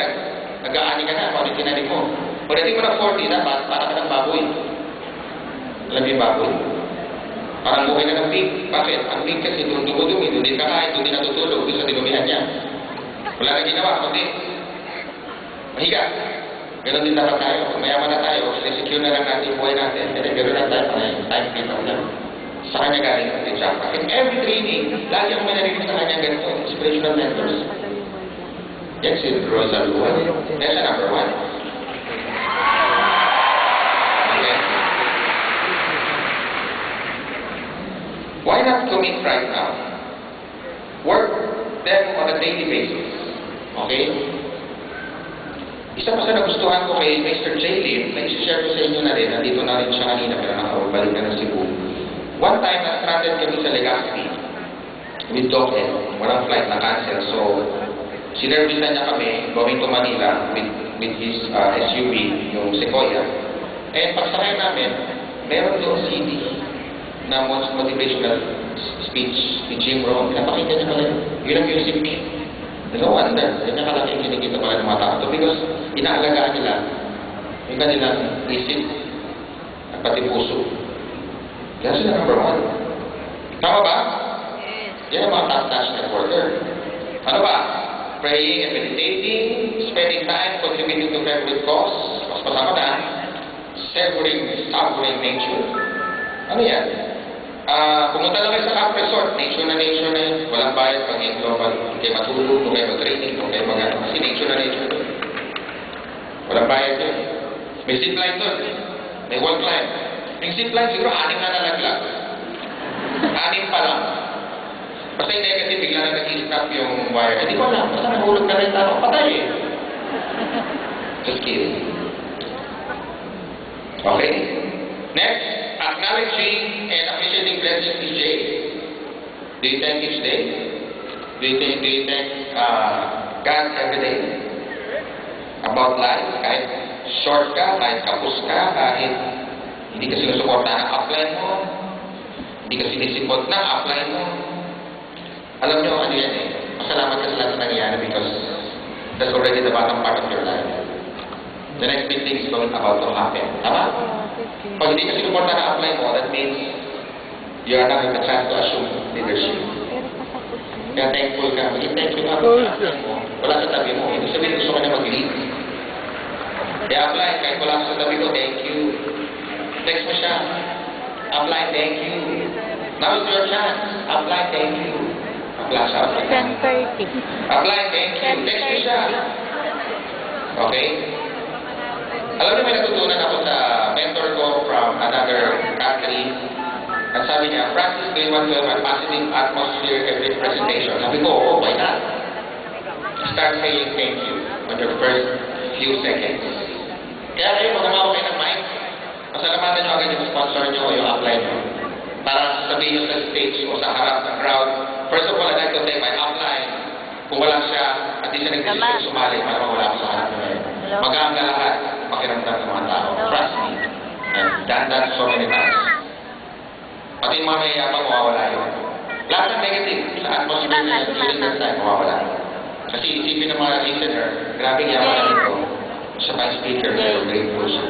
nag-aani ka na kung ano tinanim mo. Pagdating mo na 40, dapat para ka ng baboy. Alam niyo yung baboy? Parang buhay na ng pig. Bakit? Ang pig kasi doon dumudumi, doon din kakain, doon din natutulog, doon sa dinumihan niya. Wala na ginawa, kundi mahiga. Ganon din dapat tayo. Kung mayaman na tayo, secure na lang natin yung buhay natin. Kasi gano'n lang tayo, time free lang lang. Sa kanya galing ang Jack Ma. In every training, lagi ako may narinig sa kanya ganito, inspirational mentors. Yan si Rosalua. Yan siya #1. Okay. Why not commit right now? Work them on a daily basis. Okay? Isa pa sa nagustuhan ko kay Mr. J. Lim, na isi-share ko sa inyo na rin, nandito na rin siya kanina pero nakabalik na ng Cebu. One time, na-stranded kami sa Legazpi with Doc Ed. Walang flight na cancel. So, sinervisan niya kami going to Manila with his SUV, yung Sequoia. And pagsakay namin, meron doon CD na motivational speech ni Jim Rohn. Napakita niya pala yun ang music kit. No wonder, ganyan kalaki yung kinikita pala ng mga tao. Because inaalagaan nila yung kanilang isip at pati puso. Kaya sila #1. Tama ba? Yes. Yan ang mga top-notch networker. Ano ba? Praying and meditating, spending time, contributing to favorite cause, mas pasama na, savoring nature. Ano yan? Pumunta lang kayo sa camp resort, nature na yun. Walang bayad pag global. Huwag kayo matulog, huwag kayo mag-training, huwag kayo mag-ano. Kasi nature na yun. Walang bayad yun. May zipline doon. May wall climb. Yung zipline siguro 6 na nalaglag. 6 pa lang. Basta yung negative, bigla na nag-snap yung wire. Hindi ko alam. Basta nahulog na rin tao. Patay eh. Just kidding. Okay? Next, acknowledging and appreciating blessings each day. Do you thank each day? Do you thank God every day? About life, kahit short ka, kahit kapos ka, kahit hindi ka sinusuporta na apply mo, hindi ka sinisipot na apply mo. Alam nyo ano yan eh, masalamat ka sa lahat na nangyayari because that's already the bottom part of your life. The next big thing is about to happen. Tama? Pag hindi ka sinuporta na apply mo, that means you are not having the chance to assume leadership. thankful ka, maging thankful ka. Wala sa tabi mo. Ibig sabihin, gusto ka na mag-lead. Kaya apply, kahit wala sa tabi ko, thank you. Text mo siya. Apply, thank you. Now is your chance. Apply, thank you. Apply siya. 10:30. Apply, thank you. Text mo siya. Okay? Alam niyo, may natutunan ako sa mentor ko from another country. At sabi niya, practice do you want to have a positive atmosphere every presentation? Sabi ko, oh, why not? Start saying thank you on your first few seconds. Kaya kayo, magkamawa kayo ng mic. Pasalamatan niyo agad yung sponsor niyo o yung apply niyo. Para sabihin niyo sa stage o sa harap ng crowd. First of all, I'd like to thank my upline. Kung wala siya, at di siya nag-decision sumali para mawala ako sa harap niyo. Mag-aanga lahat pakiramdam ng mga tao. Trust me. I've done that so many times. Pati yung mga mayayabang, mawawala yun. Lahat ng negative sa atmosphere na during that time, mawawala. Kasi isipin ng mga listener, grabe yaman ito. Siya pa yung speaker, pero grateful siya.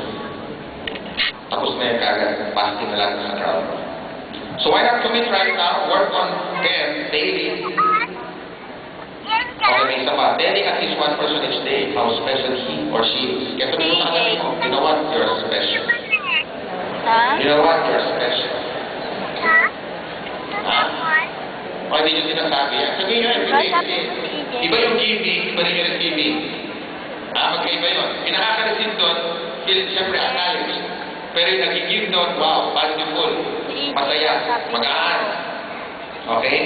Tapos na yung kagad, positive na lang sa crowd. So why not commit right now? Work on them daily. Okay, may isa pa. Telling at least one person each day how special he or she is. Kaya sabihin mo sa kanila mo, you know what? You're special. Ha? You know what? You're special. Ha? O hindi nyo sinasabi yan. Sabihin nyo everyday kasi. Iba yung giving, iba rin yung receiving. Magkaiba yun. Yung nakaka-receive doon, siyempre acknowledge. Pero yung nag-give doon, wow, bountiful, masaya, magaan. Okay?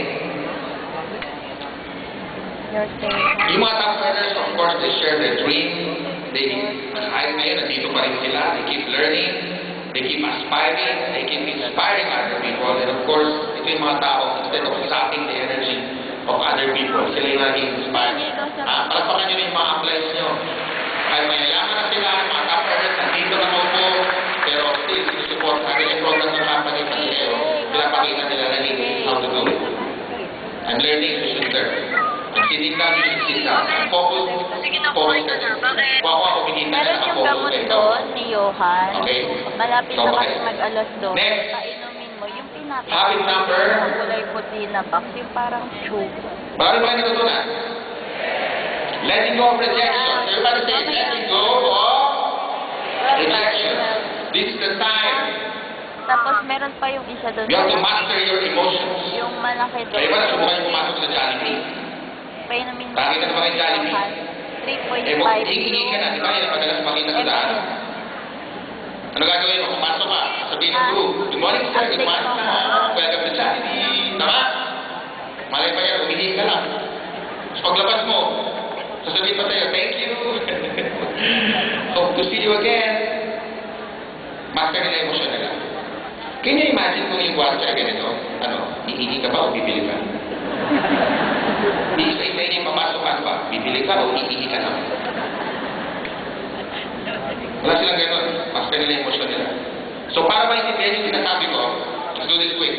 Yung mga top earners, of course, they share their dream. Kahit ngayon, nandito pa rin sila. They keep learning. They keep aspiring. They keep inspiring other people. And of course, ito yung mga tao, instead of sapping the energy of other people, sila yung naging inspired. Palagpakan nyo yung mga applies nyo. Kahit mayayaman na sila, mga top earners, nandito na po, pero still, support natin yung program ng company kasi pinapakita nila na how to do it. I'm learning, you should learn. I'm sitting down, you should sit down. I'm focused. Kung ako kumikita na Meron yung nakafocus gamot na ito. doon ni Johan. Okay? Malapit So, na okay. kasi mag-alas doon. Next. Painumin mo yung pinapakita. Habit number. Yung kulay puti na box. Yung parang chew. Marami pa kayo natutunan. Letting go of rejection. Everybody say, letting go of rejection. This is the time. Tapos meron pa yung isa doon. You have to master your emotions. Yung malaki doon. Kayo ba nasubukan yung pumasok sa Jollibee? Painumin mo. Bakit na ba kayo Jollibee? 3.5. Hihingi ka na, di ba? Yan ang madalas makita sa daan. Ano gagawin mo? Pumasok ka. Sabihin ng group, good morning sir, good morning sir. Welcome to Jollibee. Tama? Malay pa yan, humihingi ka lang. Tapos paglabas mo, sasabihin pa sa'yo, thank you. Hope to see you again. Master nila emosyon nila. Can you imagine kung yung watch ay ganito? Hihingi ka ba o bibili ka? Isa-isa yung papasok ka ba? Bibili ka o hihingi ka naman? Wala silang ganun. Master nila yung emosyon nila. So para maintindihan yung sinasabi ko, let's do this quick.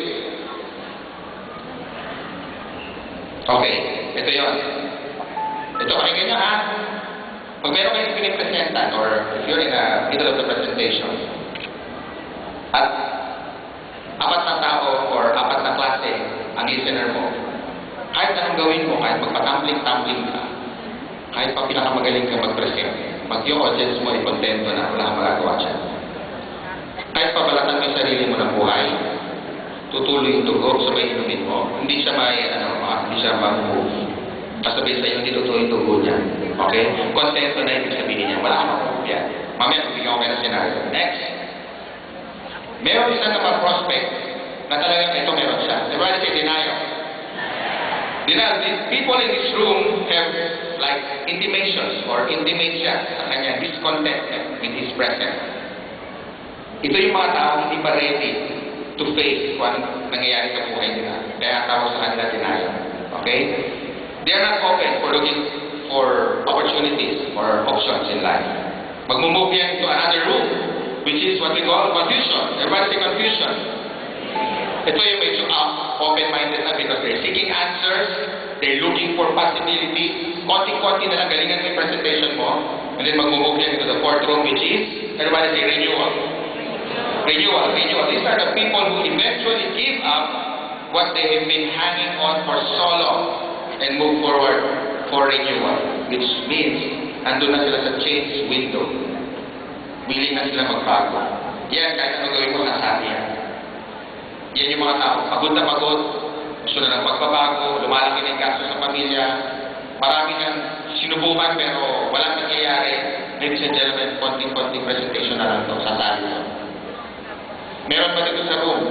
Okay, ito yun. Ito, pakinggan nyo ha. Pag meron kayong pinipresentan or if you're in the middle of the presentation, at apat na tao or apat na klase ang listener mo, kahit anong gawin mo, kahit magpatumbling-tumbling ka, kahit pa pinakamagaling ka mag-present, pag yung audience mo ay kontento na, wala kang magagawa dyan. Kahit pabalatan mo yung sarili mo ng buhay, tutuloy yung dugo, sabay inumin mo, hindi siya hindi siya mag-move. Kasabihin sa'yo, hindi totoo yung dugo niya. Okay? Kontento na yung sabihin niya, wala kang mag-move yan. Mamaya, bigyan ko kayo ng scenario. Next. Meron isa na prospect na talagang ito meron siya. Everybody say denial. Denial. These people in this room have like intimations or intimate siya sa kanya, discontent with his presence. Ito yung mga tao hindi pa ready to face kung anong nangyayari sa buhay nila. Kaya tawag sa kanila denial. Okay? They are not open for looking for opportunities or options in life. Magmumove yan to another room, which is what we call confusion. Everybody say confusion. Ito yung medyo open-minded na because they're seeking answers, they're looking for possibilities. Konti-konti na lang galingan mo yung presentation mo, and then magmumove yan into the fourth room, which is, everybody say renewal. Renewal. These are the people who eventually give up what they have been hanging on for so long. and move forward for renewal, which means andun na sila sa change window. Willing na sila magbago. Yan, kahit ano gawin mo, nasabi yan. Yan yung mga tao, pagod na pagod, gusto na ng pagbabago, lumalaki na yung gasto sa pamilya, marami nang sinubukan pero walang nangyayari. Ladies and gentlemen, konting-konting presentation na lang ito, sasali ito. Meron pa dito sa room,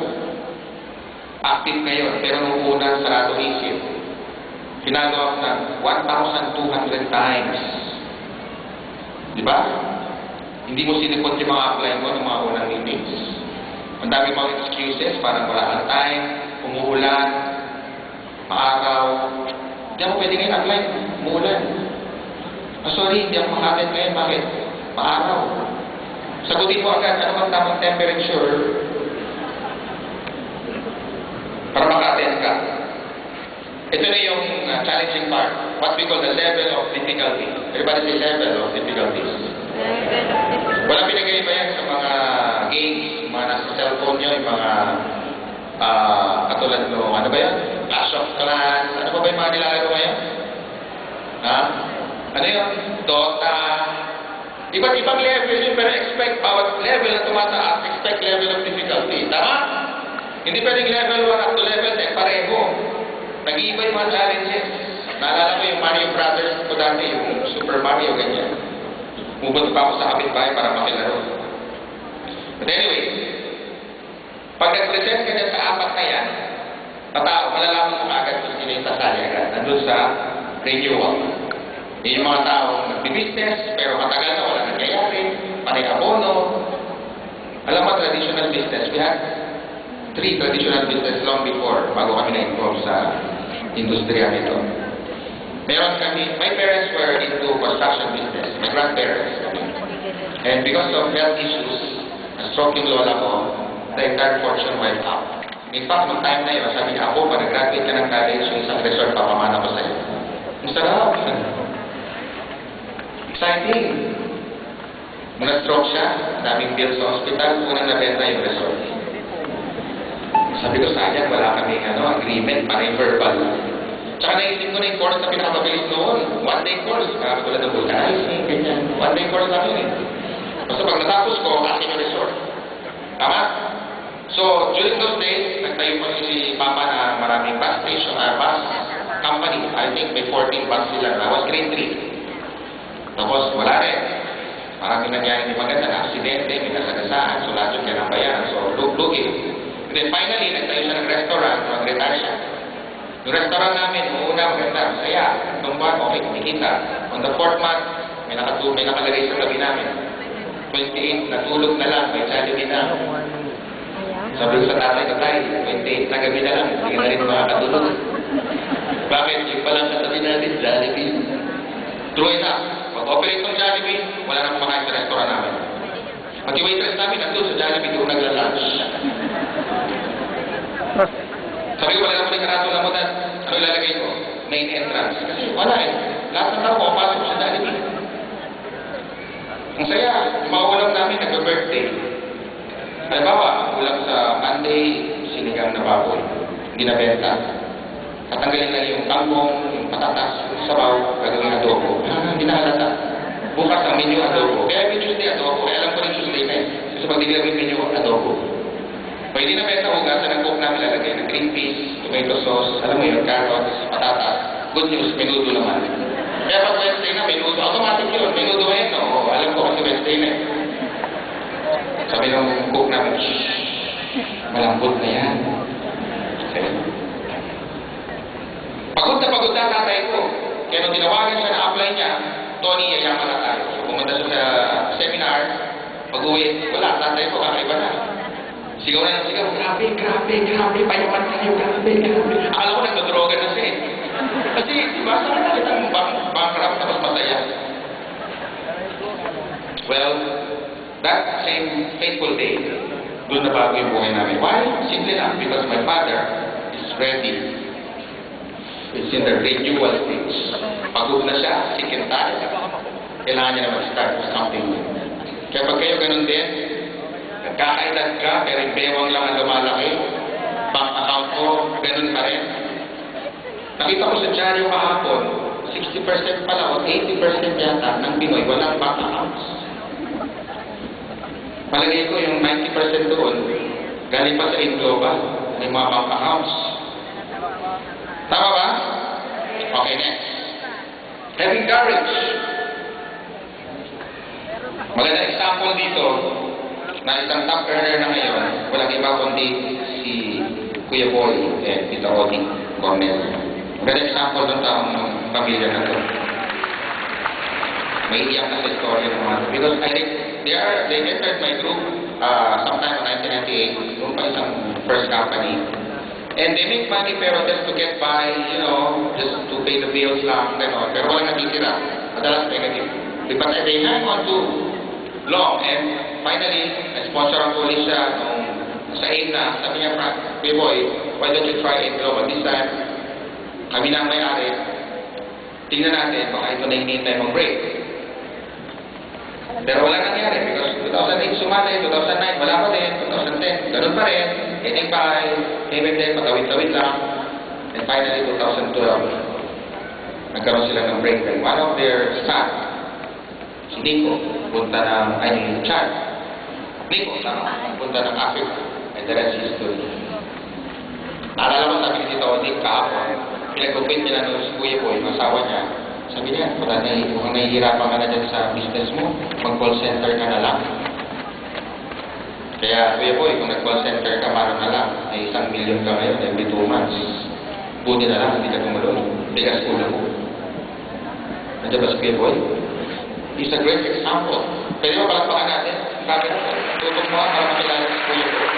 active ngayon, pero nung una, sarado isip. Finalo up ng 1,200 times. Di ba? Hindi mo sinipot yung mga apply mo ng mga unang meetings. Ang dami pang excuses, parang wala kang time, umuulan, maaraw. Hindi ako pwede ngayon apply, umuulan. Sorry, hindi ako makatin ngayon. Bakit? Maaraw. Sagutin mo agad, ano bang tamang temperature para maka-attend ka. Ito na yung challenging part. What we call the level of difficulty. Everybody say level of difficulties. Walang pinagay ba yan sa mga games, mga nasa cellphone nyo, yung mga katulad no, ano ba yan? Clash of Clans, ano ba yung mga nilalaro ngayon? Ha? Ano yun? Dota. Iba't ibang level yun, pero expect bawat level na tumataas, expect level of difficulty. Tama? Hindi pwedeng level 1 up to level 10, pareho. Nag-iiba yung mga challenges. Naalala ko yung Mario Brothers ko dati, yung Super Mario, ganyan. Pupunta pa ako sa kapitbahay para makilaro. But anyway, pag nag-present ka dyan sa apat na yan, tatao, malalaman mo agad kung sino yung sasali agad. Nandun sa renewal. Yung mga taong nagbi-business, pero matagal na wala nangyayari, panay abono. Alam mo, traditional business. We had 3 traditional business long before, bago kami na-involve sa industriya nito. Meron kami, my parents were into construction business, my grandparents. And because of health issues, na-stroke yung lola ko, the entire fortune wiped out. In fact, nung time na yun, sabi niya, ako, pag nag-graduate ka ng college, yung isang resort, papamana ko sa'yo. Ang sarap. Exciting. Nung na-stroke siya, daming bills sa hospital, unang nabenta yung resort. Sabi ko, sayang, wala kaming agreement, parang verbal. Tsaka naisip ko na yung course na pinakamabilis noon. 1-day course. Tulad ng vulcanizing, ganyan. 1-day course lang yun eh. Basta pag natapos ko, akin yung resort. Tama? So, during those days, nagtayo po si Papa na maraming bus station, bus company. I think may 14 bus sila. I was grade 3. Tapos, wala rin. Maraming nangyari di maganda na aksidente, may nasagasaan. So, lahat yung kinabayan. So, lug-lugi. And then finally, nagtayo siya ng restaurant, mag-retire siya. Yung restaurant namin, una maganda, masaya. Itong buwan, okay, kumikita. On the 4th month, may nakalagay sa gabi namin. 28, natulog na lang, may Jollibee na. Sabi ko sa tatay ko, tay, 28 na gabi na lang, hindi na rin makakatulog. Bakit? Yung palang katabi natin, Jollibee. True enough, pag-operate ng Jollibee, wala na kumakain sa restaurant namin. Pag yung waitress namin, nandun sa Jollibee, doon nagla-lunch. Sabi ko, wala naman yung karato na mo na, ano ilalagay ko? Main entrance. Kasi wala eh. Lahat ng tao, pumapasok ko sa Jollibee. Ang saya, yung mga ulam namin, nag-birthday. Halimbawa, ulam sa Monday, sinigang na baboy. Hindi na benta. Tatanggalin lang yung kangkong, yung patatas, yung sabaw, gagawin adobo. Hindi na halata. Bukas ang menu adobo. Kaya may Tuesday adobo. Kaya alam ko rin Tuesday na eh. Kasi pag hindi yung menu adobo. Pag hindi na benta, hugasan ng coke namin lalagay ng green peas, tomato sauce, alam mo yun, carrots, patatas. Good news, menudo naman. Kaya pag Wednesday na, menudo, automatic yun. Menudo ngayon, no? Alam ko kasi Wednesday na eh. Sabi ng cook namin, shhh, malambot na yan. Okay. Pagod na tatay ko. Kaya nung tinawagan siya na apply niya, Tony, yayaman na tayo. So pumunta siya sa seminar, pag-uwi, wala, tatay ko, kakaiba na. Sigaw na ng sigaw, grabe, payaman kayo, grabe. Akala ko nagdodroga na siya eh. Kasi, diba, saan na kitang bankrupt tapos masaya? Well, that same fateful day, doon na bago yung buhay namin. Why? Simple lang, because my father is ready. It's in the renewal stage. Pagod na siya, sick and tired. Kailangan niya na mag-start with something new. Kaya pag kayo ganun din, nagkakaedad ka, pero yung bewang lang ang lumalaki, bank account ko, ganun pa rin. Nakita ko sa dyaryo kahapon, 60% pala o 80% yata ng Pinoy walang bank accounts. Malagay ko yung 90% doon, galing pa sa Inglobal, may mga bank accounts. Tama ba? Okay, next. Having courage. Magandang example dito, na isang top earner na ngayon, walang iba kundi si Kuya Boy and Tita Odi Cornel. Magandang example ng taong pamilya na to. May iyak na sa story ng mga because they entered my group sometime in 1998, noong pa isang first company. And they make money pero just to get by, just to pay the bills lang, gano'n. Pero walang natitira. Madalas negative. But they hang on to long and finally, na-sponsoran ko ulit siya nung sa AIM na, sabi niya, Frank, hey boy, why don't you try AIM Global? This time, kami na ang may-ari. Tingnan natin, baka ito na hinihintay mong break. Pero wala nangyari because 2008 sumali, 2009 wala pa din, 2010 ganun pa rin, 85, payment din, patawid-tawid lang. And finally, 2012, nagkaroon sila ng break. And one of their staff, si Nico, punta ng, Chad. Nico, punta ng Africa. And the rest is history. Naalala ko sabi ni Tito Odik kahapon, pinag-upit niya na si Kuya Boy, yung asawa niya. Sabi niya, mukhang nahihirapan ka na dyan sa business mo, mag-call center ka na lang. Kaya, Kuya Boy, kung nag-call center ka, parang na lang, ay 1 million ka ngayon, every 2 months. Buti na lang, hindi ka tumuloy. Bigas ulo mo. Nandiyan ba si Kuya Boy? He's a great example. Pwede mo palagpakan natin? Sabi na, tutok mo para makilala si Kuya Boy.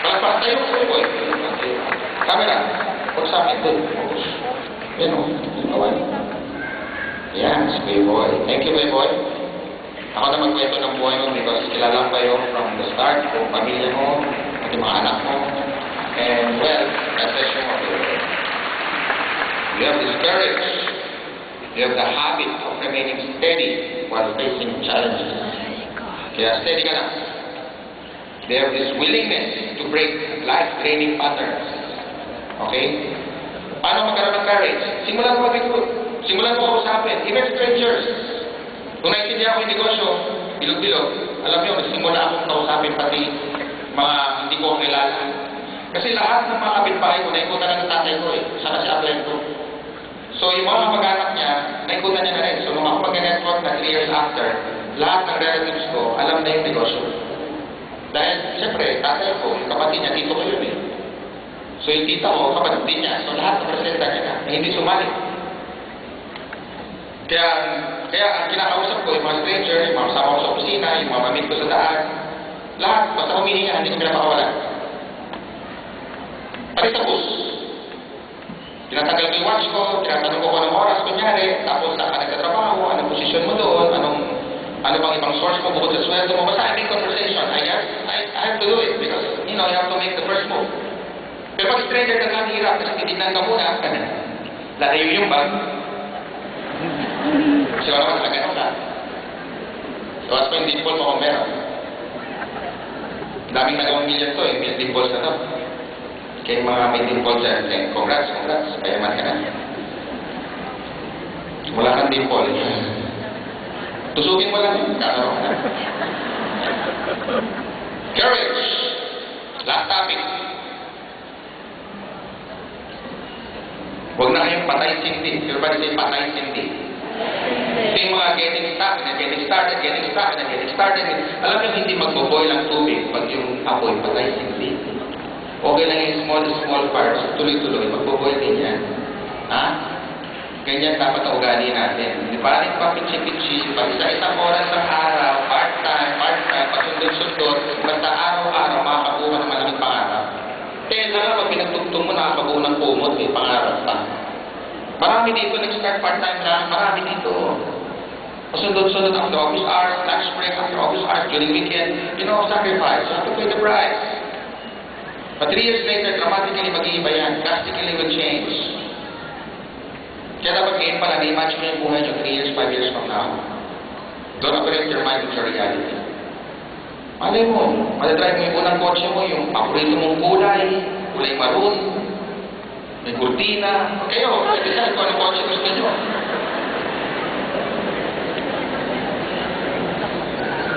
Palagpakan tayo, Kuya Boy. Camera, huwag sa amin doon. Yan o, gawin. Yan, si Kuya Boy. Thank you, Kuya Boy. Ako na magkwento ng buhay mo because kilala ko kayo from the start, kung pamilya mo, at yung mga anak mo. And well, that's the show of Kuya Boy. You have this courage. You have the habit of remaining steady while facing challenges. Kaya steady ka na. They have this willingness to break life-draining patterns. Okay? Paano magkaroon ng courage? Simulan mo mag-recruit. Simulan mo kausapin. Even strangers. Kung naiintindihan ko yung negosyo, bilog-bilog, alam nyo, nagsimula akong kausapin pati mga hindi ko kilala. Kasi lahat ng mga kapitbahay ko, naikutan na ng tatay ko eh. Saka si Upline ko. So yung mga mag-anak niya, naikutan niya na rin. So nung ako mag-network na 3 years after, lahat ng relatives ko, alam na yung negosyo. Dahil, siyempre, tatay ko, yung kapatid niya, tito ko yun eh. So yung tita ko, kapatid din niya. So lahat ng presenta niya na, hindi sumali. Kaya ang kinakausap ko, yung mga strangers, yung mga kasama ko sa opisina, yung mga mamit ko sa daan, lahat, basta humihinga, hindi ko pinapakawalan. Pati sa bus. Tinatanggal ko yung watch ko, tinatanong ko kung anong oras, kunyari, tapos saan ka nagtatrabaho, anong posisyon mo doon, ano bang ibang source mo bukod sa sweldo mo. Basta I make conversation. I have to do it because, you have to make the first move. Pero pag stranger ka nga, hirap kasi titignan ka muna, lalayo yung bag. Kasi wala ka nakaganon ka. Tawas pa yung dimple mo kung meron. Daming nagawang million to, yung dimples na to. Kaya mga may dimple dyan, congrats, payaman ka na. Wala kang dimple. Tusugin mo lang yun, kakaroon ka na. Courage. Last topic. Huwag na kayong patay-sindi. Everybody say patay-sindi. Ito yung mga getting started. Alam nyo, hindi magboboil ang tubig pag yung apoy patay-sindi. Okay lang yung small parts, tuloy-tuloy, magboboil din yan. Ha? Ganyan dapat ang ugali natin. Di ba? Nagpapitsi-pitsi, pag isa-isang oras ng araw, part-time, pasundot-sundot, basta araw-araw, makakabuha ng malaking pangarap. Kaya lang pag pinagtugtong mo, nakakabuo ng kumot, may pangarap pa. Marami dito nag-start part-time lang, marami dito. Pasundot-sundot after office hours, lunch break after office hours, during weekend, sacrifice. You have to pay the price. But 3 years later, dramatically mag-iiba yan. Drastically will change. Kaya dapat ngayon pala, na-imagine mo yung buhay nyo 3 years, 5 years from now. Don't operate your mind with your reality. Malay mo, madadrive mo yung unang kotse mo, yung paborito mong kulay maroon. may kurtina. Kayo, decide kung anong kotse gusto nyo.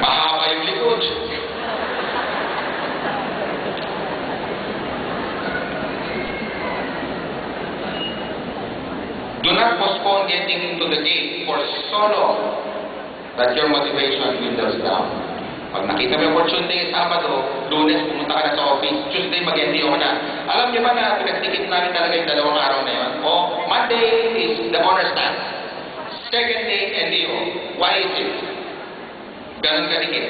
Mahaba yung likod. Do not postpone getting into the game for so long that your motivation dwindles down. Pag nakita mo yung opportunity sa Sabado, Lunes, pumunta ka na sa office, Tuesday, mag-NDO ka na. Alam niyo ba na pinagdikit namin talaga yung 2 araw na yun? O, Monday is the honor stand. Second day, NDO. Why is it? Ganun ka dikit.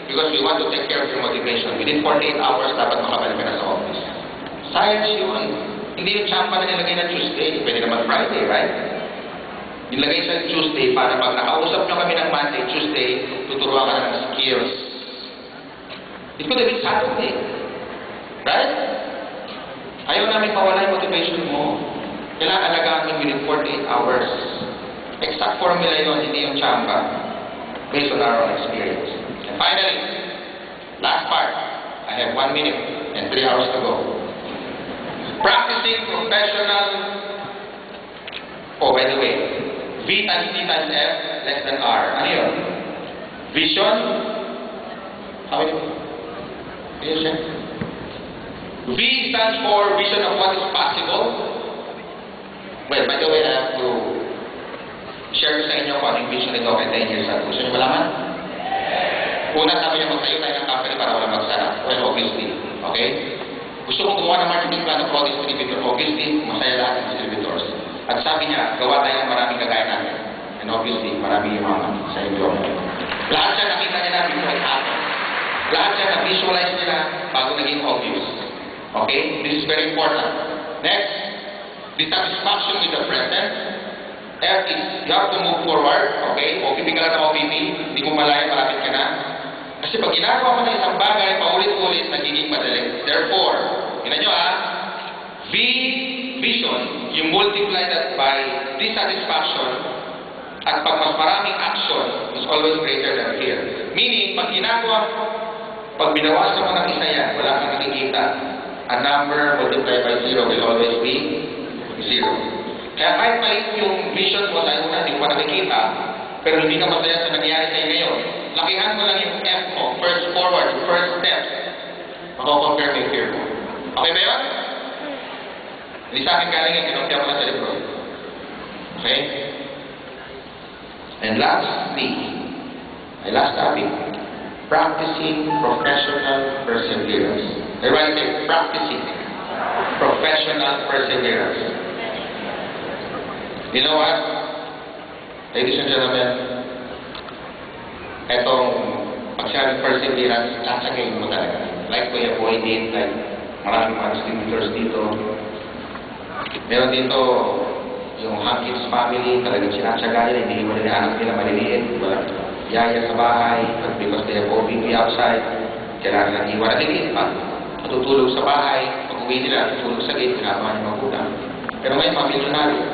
Because we want to take care of your motivation. Within 48 hours, dapat makabalik ka na sa office. Science yun. Hindi yung champa na nilagay na Tuesday. Pwede naman Friday, right? Nilagay sa Tuesday para pag nakausap nyo kami ng Monday, Tuesday, tuturuan ka na ng skills. It could have been Saturday. Right? Ayaw namin pawala yung motivation mo. Kailangan alagaan mo within 48 hours. Exact formula yun, hindi yung champa. Based on our own experience. And finally, last part. I have 1 minute and 3 hours to go. Practicing professional. Oh, by the way, V times T times F less than R. Ano yun? Vision. How many? Vision. V stands for vision of what is possible. Well, by the way, I have to share ko sa inyo kung anong vision nito kay 10 years ago. Gusto nyo malaman? Una, sabi niya magtayo tayo ng company para walang magsara. Well, obviously. Okay? Gusto kong gumawa ng marketing plan ng pro distributor. Obviously, masaya lahat ng distributors. At sabi niya, gawa tayo ng maraming kagaya namin. And obviously, maraming yumaman sa inyo. Lahat siya nakita niya na before it happened. Lahat siya na-visualize nila bago naging obvious. Okay? This is very important. Next, dissatisfaction with the present. F is, you have to move forward. Okay? OPP ka lang ng OPP. Hindi mo malaya, malapit ka na. Kasi pag ginagawa mo na isang bagay, paulit-ulit, nagiging madali. Therefore, yun nyo V, vision, you multiply that by dissatisfaction, at pag mas maraming action is always greater than fear. Meaning, pag ginagawa, pag binawasan mo ng isa yan, wala kang nakikita. A number multiplied by 0 will always be 0. Kaya kahit maliit yung vision mo sa una, hindi mo pa nakikita, pero hindi ka masaya sa nangyayari sa'yo ngayon. Lakihan mo lang yung F mo, first forward, first steps. Mako-compare mo yung fear mo. Okay ba yun? Hindi sa akin galing yung kinopya mo lang sa libro. Okay? And lastly, my last topic, practicing professional perseverance. Everybody say, practicing professional perseverance. You know what? Ladies and gentlemen, etong pag-sharing perseverance, tsatsagayin mo talaga. Like Kuya Boy did, like maraming mga distributors dito. Meron dito yung Hankins family, talagang sinatsagayin, hindi mo nila anak nila maliliit, walang yaya sa bahay, because they have OPP outside, kailangan lang iwan na lilit pa. Matutulog sa bahay, pag-uwi nila, tutulog sa gate, pinagawa niya magulang. Pero ngayon, mga milyonaryo.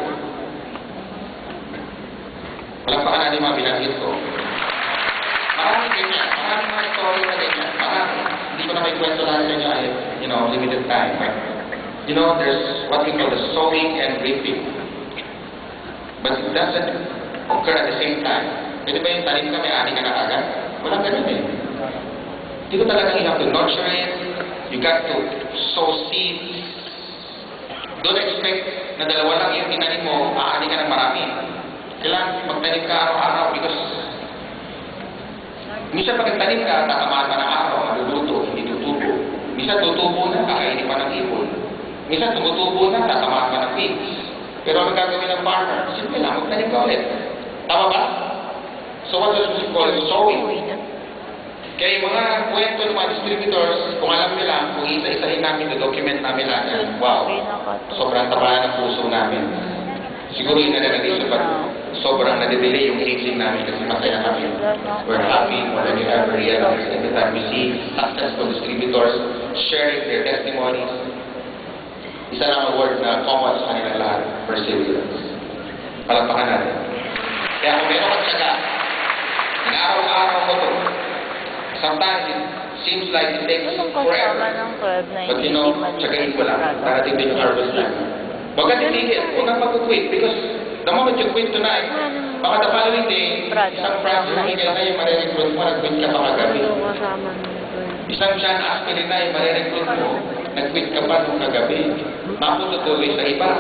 Walang pa ka natin mga binanggit ko. Maraming ganyan, maraming mga story na ganyan, marami. Hindi ko na may kwento lahat sa inyo, limited time. Right? There's what we call the sowing and reaping. But it doesn't occur at the same time. Pwede ba yung tanim ka, may ani ka na agad? Walang ganun eh. Dito talagang you have to nurture it. You got to sow seeds. Don't expect na dalawa lang yung tinanim mo, aani ka ng marami. Kailangan magtanim ka araw-araw because minsan pag nagtanim ka, tatamaan pa ng araw, maluluto, hindi tutubo. Minsan tutubo na, kakainin pa ng ipon. Minsan tumutubo na, tatamaan pa ng pigs. Pero ang gagawin ng farmer, simple lang, magtanim ka ulit. Tama ba? So what does we call sowing? Kaya yung mga kwento ng mga distributors, kung alam nila, kung isa-isahin namin, document namin lahat yan, wow, sobrang tabahan ng puso namin. Siguro yun na nag-isip at sobrang nade-delay yung aging namin kasi masaya kami. We're happy more than you ever realize. Every time we see successful distributors sharing their testimonies, isa lang ang word na common sa kanilang lahat, perseverance. Palampakan natin. Kaya kung meron kang tsaga, araw-araw mo to, sometimes it seems like it takes forever. But tsagain ko lang, darating din yung harvest time. tumigil. Huwag kang mag-quit because the moment you quit tonight, baka the following day, isang Francis Miguel na yung marirecruit mo, nag-quit ka pa kagabi. Isang John Aspelin na yung marirecruit mo, nag-quit ka pa nung kagabi. Mapututuloy sa iba.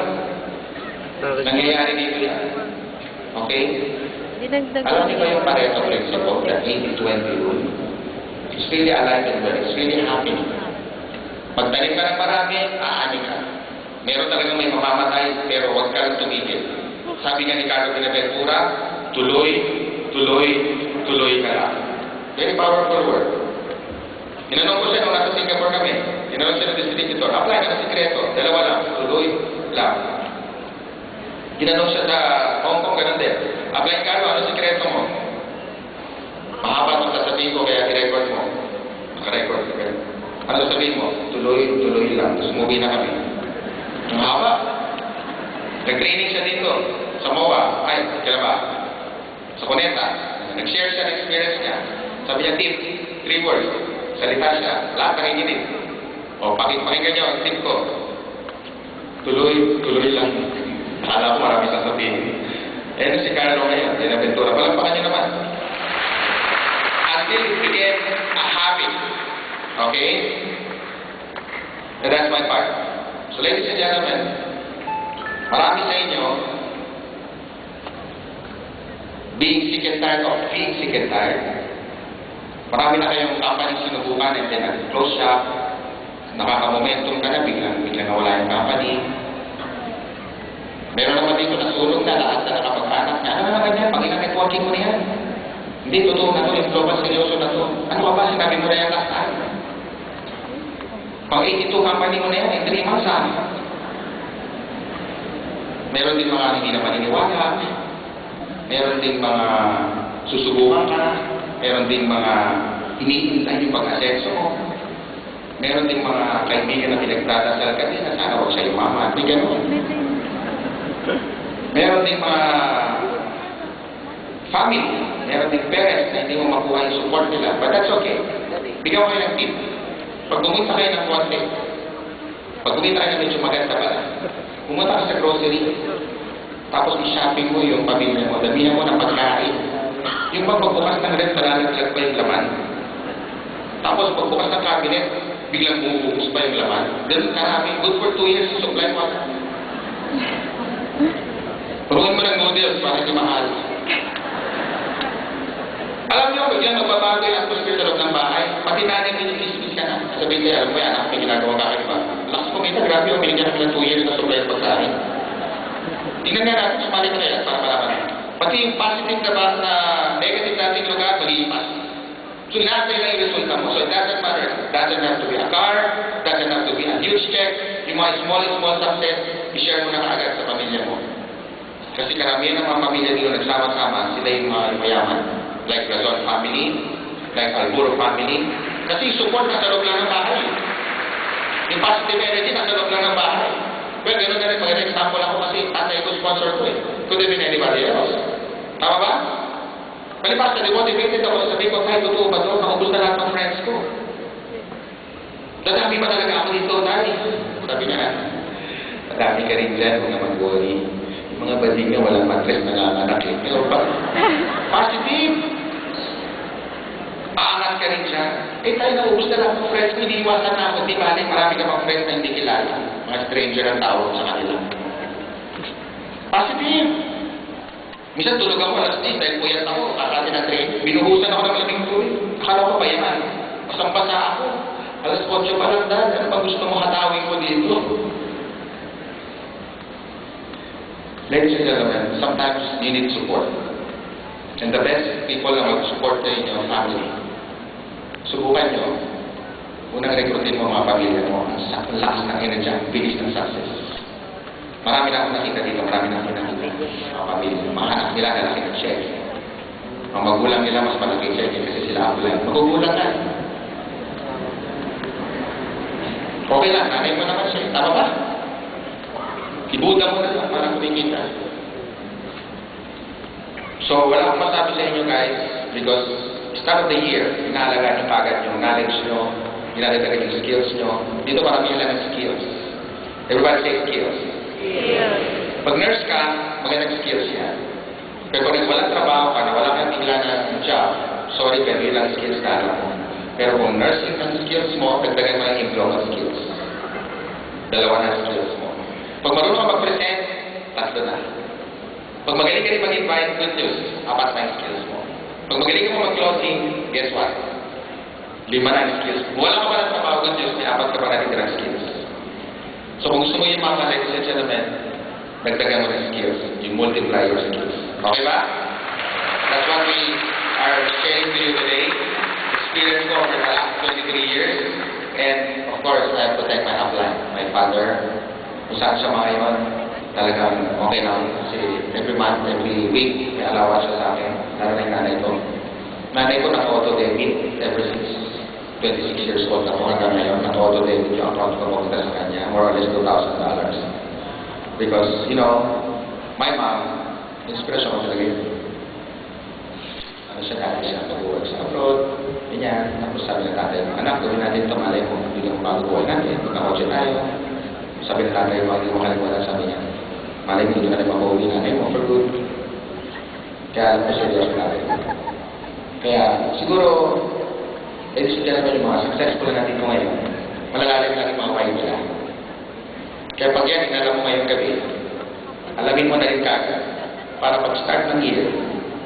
Nangyayari dito yan. Okay? Alam niyo ba yung Pareto principle, the 80-20 rule? It's really alive and well. It's really happening. Pagtanim ka ng marami, aani ka. Meron talagang may mamamatay, pero huwag ka lang tumigil. Sabi nga ni Carlo Pinaventura, tuloy, tuloy, tuloy ka lang. Very powerful word. Tinanong ko siya nung nasa Singapore kami. Tinanong siya ng distributor, apply ka ng sikreto. Dalawa lang, tuloy lang. Tinanong siya sa Hong Kong, ganun din. Apply ka, ano sikreto mo? Mahaba itong sasabihin ko, kaya i-record mo. Naka-record. Ano sasabihin mo? Tuloy, tuloy lang. Tapos umuwi na kami. Ang haba. Nag-training siya dito. Sa MOA. Ay, kailan ba? Sa Cuneta. Nag-share siya ng experience niya. Sabi niya, tip, 3 words. Salita siya. Lahat nakikinig. O, pakinggan niyo ang tip ko. Tuloy, tuloy lang. Akala ko marami sasabihin. Eh, si Carlo ngayon. Pinaventura. Palampakan niyo naman. Until it became a habit. Okay? And that's my part. So ladies and gentlemen, marami sa inyo being sick and tired of being sick and tired. Marami na kayong company sinubukan and then nag-close shop. Nakaka-momentum ka na, biglang nawala yung company. Meron naman dito nasunog na lahat na nakapag-anak niya. Ano naman ganyan? Pag-ina-networking mo na yan. Hindi, totoo na to. Yung global seryoso na to. Ano ka ba? Sinabi mo na yan last time. Pag 82 company mo na yan, in 3 months ha. Meron din mga hindi na maniniwala. Meron din mga susubukan ka. Meron din mga iniintay yung pag-asenso mo. Meron din mga kaibigan na pinagdadasal ka din na sana huwag siya yumaman. May ganun. Meron din mga family. Meron din parents na hindi mo makuha yung support nila. But that's okay. Bigyan ko kayo ng tip. Pag pumunta kayo ng konti, pag pumunta kayo ng medyo maganda pala, pumunta ka sa grocery, tapos i-shopping mo yung pamilya mo, damihan mo ng pagkain. Yung pagbukas ng ref, nalalaglag pa yung laman. Tapos pagbukas ng cabinet, biglang bumubukas pa yung laman. Ganun karami. Good for 2 years yung supply mo. Puruin mo ng noodles para hindi mahal. Alam niyo, biglang magbabago yung atmosphere sa loob ng bahay. Pati nanay mo yung isipis ka na. Sabihin kayo, alam mo yan, anak, may ginagawa ka kayo ba? Lakas kumita, grabe yung binigyan kami ng 2 years na supply ng pagkain. Tingnan nga natin, sumali ka na yan para malaman. Pati yung positive na negative nating lugar, magiging positive. So lahat na yung resulta mo. So it doesn't matter. It doesn't have to be a car, doesn't have to be a huge check. Yung mga small success, i-share mo na kaagad sa pamilya mo. Kasi karamihan ng mga pamilya dito nagsama-sama, sila yung mga mayaman. Like Razon family, like Alburo family. Kasi support nasa loob lang ng bahay. Yung positive energy nasa loob lang ng bahay. Well, gano'n na rin. Mag-example ako kasi tatay ko sponsor ko eh. Could have been anybody else. Tama ba? Malipas na demotivated ako, sabi ko, kahit totoo ba ito, nakubos na lahat ng friends ko. Dadami ba talaga ako dito, daddy? Sabi niya, madami ka rin dyan, huwag na mag-worry. Yung mga bading na walang matres na nanganak eh. Pero ba? Positive! Paangat ka rin siya. Eh tayo naubos na lahat ng friends ko, iniiwasan na ako. Di ba, marami ka mga friends na hindi kilala. Mga stranger ang tawag sa kanila. Positive! Minsan tulog ako alas 10 dahil puyat ako, kakasin ng train. Binuhusan ako ng laming tubig. Akala ko pa yan. Masambasa ako. Alas 8 pa lang dahil. Ano ba gusto mo hatawin ko dito? Ladies and gentlemen, sometimes you need support. And the best people na mag-support sa inyo, family. Subukan nyo. Unang rekrutin mo mga pamilya mo. Ang lakas ng energy, ang bilis ng success. Marami na akong nakita dito, marami na akong nakita. Mga pamilya, mga anak nila lalaki ng check. Ang magulang nila mas malaki check kasi sila ako lang. Magugulang na. Okay lang, nanay mo naman siya. Tama ba? Ibuda mo na lang para kumikita. So, wala akong masabi sa inyo guys because start of the year, inaalagaan yung pagad yung knowledge nyo, inalagaan yung skills nyo. Dito marami lang ng skills. Everybody say skills. Yes. Pag nurse ka, magandang skills yan. Pero kung walang trabaho ka na wala kang bigla ng job, sorry, pero yun lang skills na alam mo. Pero kung nursing ang skills mo, dagdagan mo ng employment skills. Dalawa na skills mo. Pag marunong ka mag-present, 3 na. Pag magaling ka rin mag-invite, good news, 4 na yung skills mo. Pag magaling ka mo mag-closing, guess what? 5 na yung skills mo. Wala ka pa ng trabaho, good news, may 4 ka pa natin skills. So kung gusto mo yung mga ladies and gentlemen, dagdagan mo ng skills, you multiply your skills. Okay ba? That's what we are sharing to you today. Experience ko over the last 23 years. And of course, I have to thank my upline, my father. Kung saan siya mga yun, talagang okay lang. Kasi every month, every week, may allowance siya sa akin. Lalo na yung nanay ko. Nanay ko naka-auto-debit ever since 26 years old ako hanggang ngayon. Naka-auto-debit yung account ko papunta sa kanya. More or less $2,000. Because, you know, my mom, inspirasyon ko talaga yun. Ano siya dati siya, nag-work sa abroad, ganyan. Tapos sabi ng tatay, anak, gawin natin ito, malay mo, bigyan mo bago buhay natin, magkakotse tayo. Sabi ng tatay, huwag hindi mo kalimutan, sabi niya, malay mo, hindi ka na mapauwi natin mo for good. Kaya alam ko seryoso natin. Kaya, siguro, ladies and gentlemen, yung mga successful na natin ko ngayon, malalalim lang yung mga wife nila. Kaya pag yan, inalam mo ngayong gabi, alamin mo na rin kagad. Para pag-start ng year,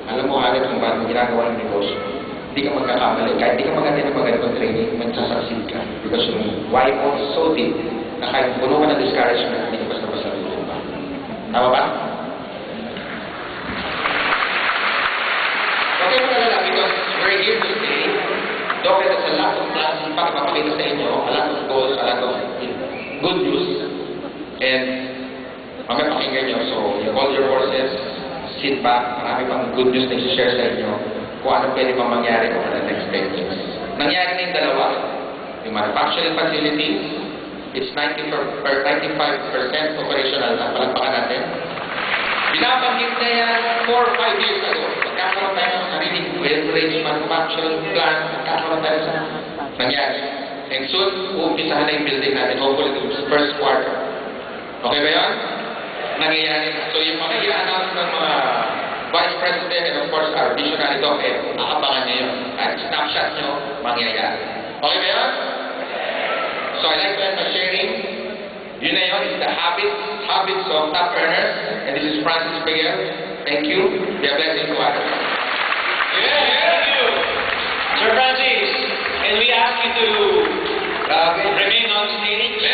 alam mo agad kung bakit ginagawa ng negosyo. Hindi ka magkakamali. Kahit hindi ka mag-attend ng magandang training, magsasucceed ka. Because yung why mo is so deep na kahit puno ka ng discouragement, hindi ka basta-basta lulong pa. Tama ba? Okay mo na lang because we're here to stay. Doc, there's a lot of plans pa ipapakita sa inyo, a lot of goals, a lot of good news. And mamaya pakinggan nyo. So, you hold your horses, sit back, marami pang good news na i-share sa inyo kung ano pwede pang mangyari over the next 10 years. Nangyari na yung dalawa. Yung manufacturing facilities, it's 95% operational na. Palagpakan natin. Binabanggit na yan 4 or 5 years ago. Magkakaroon tayo ng sariling well-range manufacturing plant. Magkakaroon tayo sa nangyari. And soon, uumpisahan na yung building natin. Hopefully, the first quarter. Okay ba yun? Nangyayari na. So yung mga i-announce ng mga Vice President and of course our visionary doc, aabangan niyo yun. At snapshot nyo, mangyayari. Okay ba yun? So I'd like to end by sharing, yun na yun, it's the habits of top earners. And this is Francis Miguel. Thank you. Be a blessing to us. Yeah, thank you. Sir Francis, can we ask you to remain on stage?